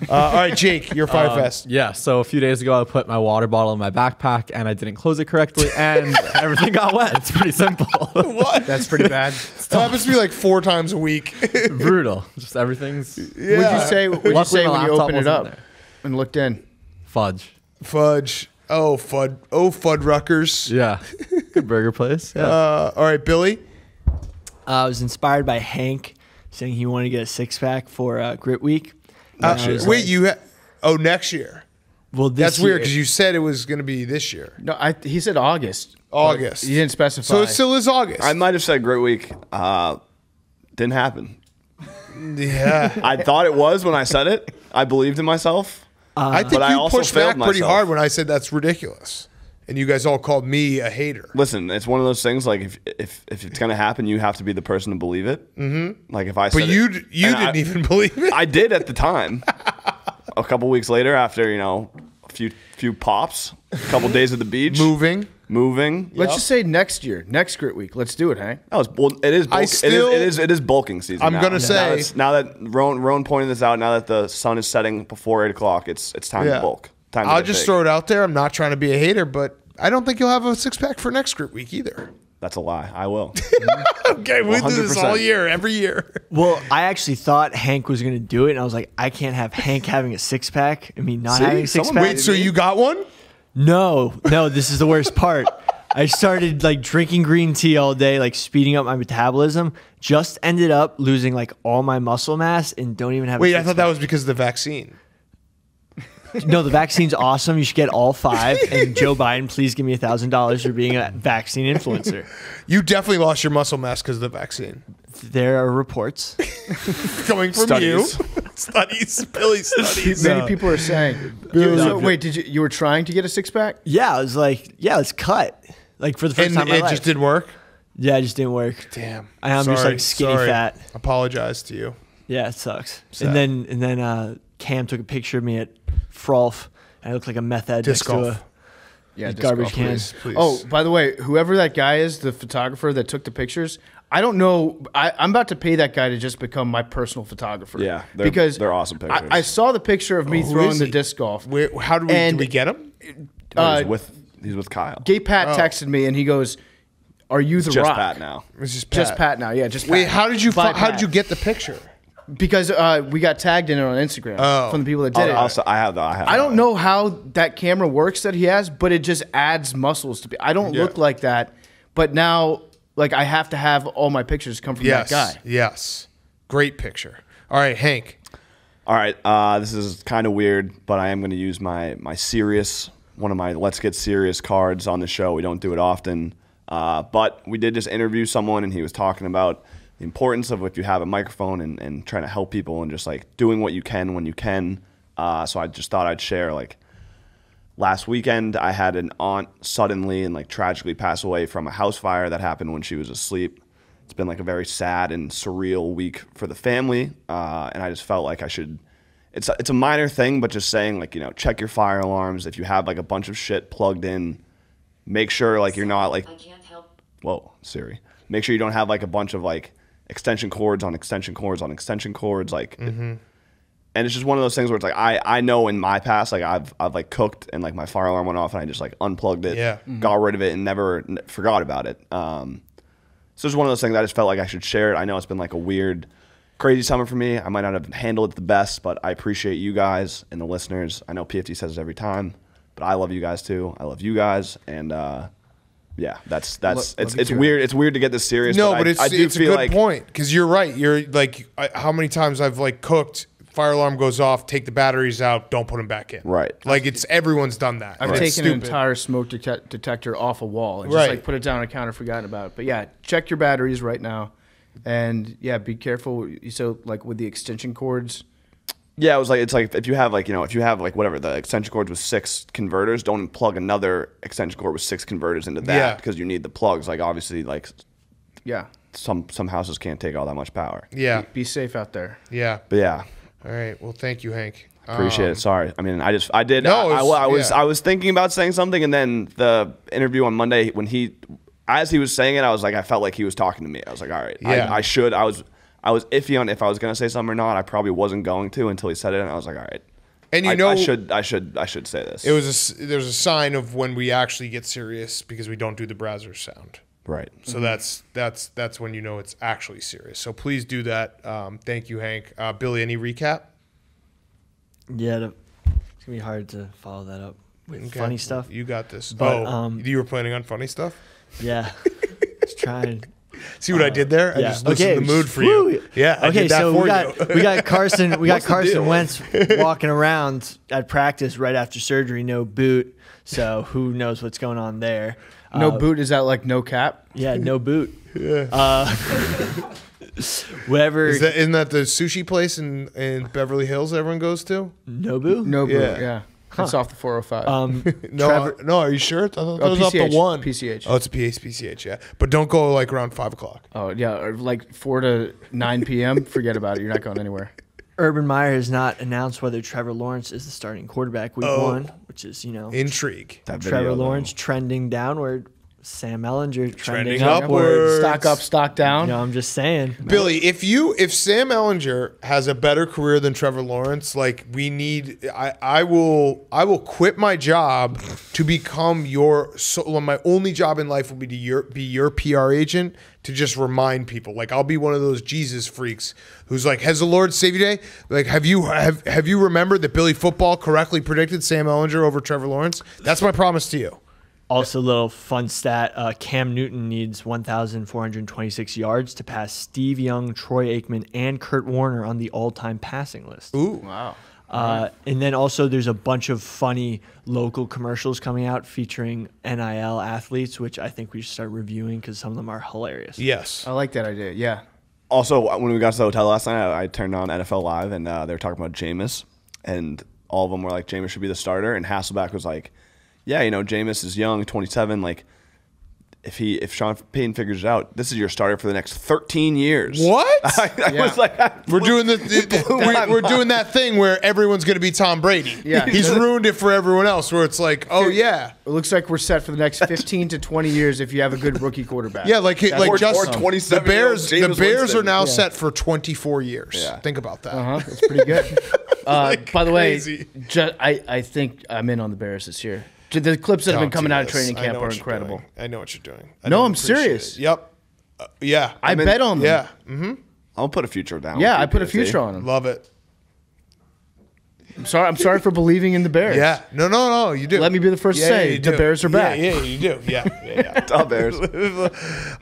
All right, Jake, your Fire Fest. Yeah, so a few days ago, I put my water bottle in my backpack and I didn't close it correctly, and everything got wet. It's pretty simple. What? That's pretty bad. That happens to me like 4 times a week. Brutal. Just everything's Yeah. What'd you say Luckily, when you my laptop opened it wasn't up there. and looked in? Fudge. Fudge. Oh, Fud. Oh, Fuddruckers. Yeah. Good burger place. Yeah. All right, Billy. I was inspired by Hank saying he wanted to get a six-pack for Grit Week. And I was Wait, like, you next year. well, this That's weird year- because you said it was going to be this year. No, he said August. August. He didn't specify. So it still is August. I might have said Great Week. Didn't happen. Yeah. I thought it was when I said it. I believed in myself. I think But I you also pushed back failed pretty myself. hard when I said that's ridiculous. And you guys all called me a hater. Listen, it's one of those things. Like if it's gonna happen, you have to be the person to believe it. Mm-hmm. Like if I said, But you and didn't even believe it. I did at the time. A couple weeks later, after a few pops, a couple days at the beach, moving. Let's just say next year, next Grit Week. Let's do it, Hank. It is. It is bulking season. I'm now. gonna say- now that Rowan pointed this out. Now that the sun is setting before 8 o'clock, it's time to bulk. Time to I'll get just big. throw it out there. I'm not trying to be a hater, but I don't think you'll have a 6-pack for next group week either. That's a lie. I will. Okay, we do this all 100%. year, every year. Well, I actually thought Hank was going to do it, and I was like, I can't have Hank having a six-pack. I mean, not See? having a Someone six-pack. Wait, so you got one? No, this is the worst part. I started like drinking green tea all day, like speeding up my metabolism. Just ended up losing like all my muscle mass and don't even have. Wait, a I thought that was because of the vaccine. No, the vaccine's awesome. You should get all 5. And Joe Biden, please give me $1,000 for being a vaccine influencer. You definitely lost your muscle mass because of the vaccine. There are reports. Coming from Studies. you. Studies. Billy studies. Many people are saying. So, wait, did you were trying to get a 6-pack? Yeah, I was like, yeah, let's cut. Like for the first And time in my it life. just didn't work? Yeah, it just didn't work. Damn. I'm just like skinny fat. Apologize to you. Yeah, it sucks. Sad. And then Cam took a picture of me at Frolf, and I looked like a meth head Disc next to golf. Yeah, garbage disc can. golf, Please. Oh, by the way, whoever that guy is, the photographer that took the pictures, I don't know. I'm about to pay that guy to just become my personal photographer. Yeah, because they're awesome pictures. I saw the picture of me Who throwing is the he? disc golf. How do And- we get him? He's with Kyle. Gay Pat texted me and he goes, "Are you the Just Rock?" Pat now. It's just Just Pat now. Yeah, just Pat. Wait, how did you By how did Pat. you get the picture? Because we got tagged in it on Instagram from the people that did it. I have. I don't know how that camera works that he has, but it just adds muscles to me. I don't look like that, but now like I have to have all my pictures come from Yes. that guy. Yes. Great picture. All right, Hank. All right, this is kind of weird, but I am going to use my serious, one of my Let's Get Serious cards on the show. We don't do it often, but we did just interview someone, and he was talking about the importance of if you have a microphone and trying to help people and just like doing what you can when you can. So I just thought I'd share, like, last weekend I had an aunt suddenly and like tragically pass away from a house fire that happened when she was asleep. It's been like a very sad and surreal week for the family, and I just felt like I should. It's a minor thing, but just saying, like, check your fire alarms. If you have like a bunch of shit plugged in, make sure like you're not like. I can't help. Whoa, Siri. Make sure you don't have like a bunch of like extension cords on extension cords on extension cords, like. And it's just one of those things where it's like I know in my past, like I've like cooked and like my fire alarm went off and I just like unplugged it, got rid of it, and never forgot about it. So it's one of those things I just felt like I should share it. I know it's been like a weird, crazy summer for me. I might not have handled it the best, but I appreciate you guys and the listeners. I know PFT says it every time, but I love you guys too. I love you guys, and yeah, that's it's weird. It's weird to get this serious. No, but I do it's a feel good like point, because you're right. You're like, how many times I've like cooked, fire alarm goes off, take the batteries out, don't put them back in. Right. Like everyone's done that. I've taken an entire smoke detector off a wall and just like put it down on a counter, forgotten about it. But yeah, check your batteries right now, and yeah, be careful. So like with the extension cords. Yeah, it's like if you have like whatever the extension cords with 6 converters, don't plug another extension cord with 6 converters into that because you need the plugs. Like obviously, like some houses can't take all that much power. Yeah, be safe out there. Yeah, but yeah. All right. Well, thank you, Hank. Appreciate it. Sorry. I mean, I did. No, I was thinking about saying something, and then the interview on Monday when as he was saying it, I was like, I felt like he was talking to me. I was like, all right, I should. I was iffy on if I was going to say something or not. I probably wasn't going to until he said it, and I was like, all right. And I should say this. There's a sign of when we actually get serious, because we don't do the browser sound. Right. So that's when you know it's actually serious. So please do that. Thank you, Hank. Billy, any recap? Yeah, it's gonna be hard to follow that up with funny stuff. You got this. But, you were planning on funny stuff? Yeah, just trying. See what I did there? Yeah. I just listened to the mood for you. Yeah. I did that so for we got Carson. We got Carson Wentz walking around at practice right after surgery, no boot. So who knows what's going on there? No boot, is that like no cap? Yeah, no boot. Whatever. Isn't that the sushi place in Beverly Hills everyone goes to? Nobu? No boot, yeah. It's off the 405. No, are you sure? I thought it was off the PCH, 1. PCH. Oh, it's a PCH, yeah. But don't go like around 5 o'clock. Oh, yeah, or like 4 to 9 p.m. Forget about it. You're not going anywhere. Urban Meyer has not announced whether Trevor Lawrence is the starting quarterback week 1, which is, intrigue. Trevor Lawrence trending downward. Sam Ellinger trending upward. Stock up, stock down. I'm just saying. Billy, if Sam Ellinger has a better career than Trevor Lawrence, like I will quit my job to become my only job in life will be to be your PR agent, to just remind people. Like, I'll be one of those Jesus freaks who's like, has the Lord saved you today? Like, have you remembered that Billy Football correctly predicted Sam Ellinger over Trevor Lawrence? That's my promise to you. Also, a little fun stat, Cam Newton needs 1,426 yards to pass Steve Young, Troy Aikman, and Kurt Warner on the all-time passing list. Ooh. Wow. And then also there's a bunch of funny local commercials coming out featuring NIL athletes, which I think we should start reviewing because some of them are hilarious. Yes. I like that idea, yeah. Also, when we got to the hotel last night, I turned on NFL Live, and they were talking about Jameis, and all of them were like, Jameis should be the starter, and Hasselbeck was like, yeah, Jameis is young, 27. Like, if Sean Payton figures it out, this is your starter for the next 13 years. What? I was like, we're doing we're doing that thing where everyone's going to be Tom Brady. Yeah, he's ruined it for everyone else. Where it's like, oh yeah, it looks like we're set for the next 15 to 20 years if you have a good rookie quarterback. Yeah, like just 27. The Bears are now set for 24 years. Yeah. Think about that. That's pretty good. By the way, crazy. I think I'm in on the Bears this year. The clips that have been coming out of training camp are incredible. I know what you're doing. I'm serious. Yep. Yeah. I bet on them. Yeah. Mm-hmm. I'll put a future down. Yeah, I put a future on them. Love it. I'm sorry for believing in the Bears. Yeah. No. You do. Let me be the first to say the Bears are back. Yeah, you do. Yeah. Duh, Bears.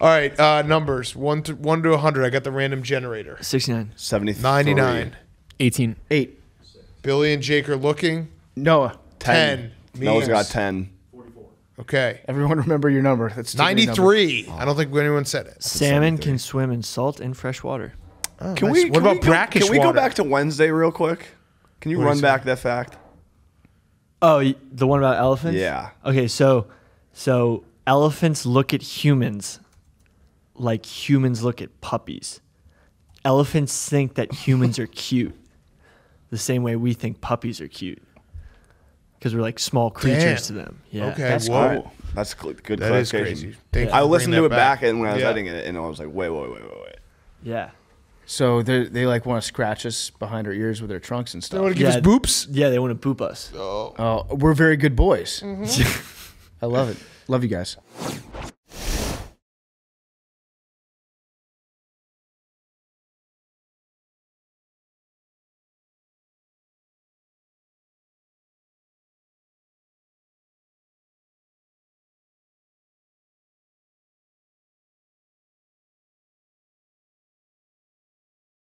All right. Numbers 1 to 100. I got the random generator. 69. 73. 99. 18. 8. Billy and Jake are looking. Noah. 10. Noah's got 10. Okay. Everyone remember your number. That's 93. I don't think anyone said it. Salmon can swim in salt and fresh water. Oh, Can nice. we? What can about we go, brackish Can we go water? back to Wednesday real quick? Can you What run is back that fact? Oh, the one about elephants? Yeah. Okay, so elephants look at humans like humans look at puppies. Elephants think that humans are cute the same way we think puppies are cute. Because we're like small creatures to them. Yeah. Okay. That's Whoa. That's good That is clarification. crazy. Thank you I for listened bringing to it that back, and when I was editing it, and I was like, wait. Yeah. So they like want to scratch us behind our ears with their trunks and They stuff. want to give Yeah. us boops. Yeah, they want to boop us. Oh, we're very good boys. I love it. Love you guys.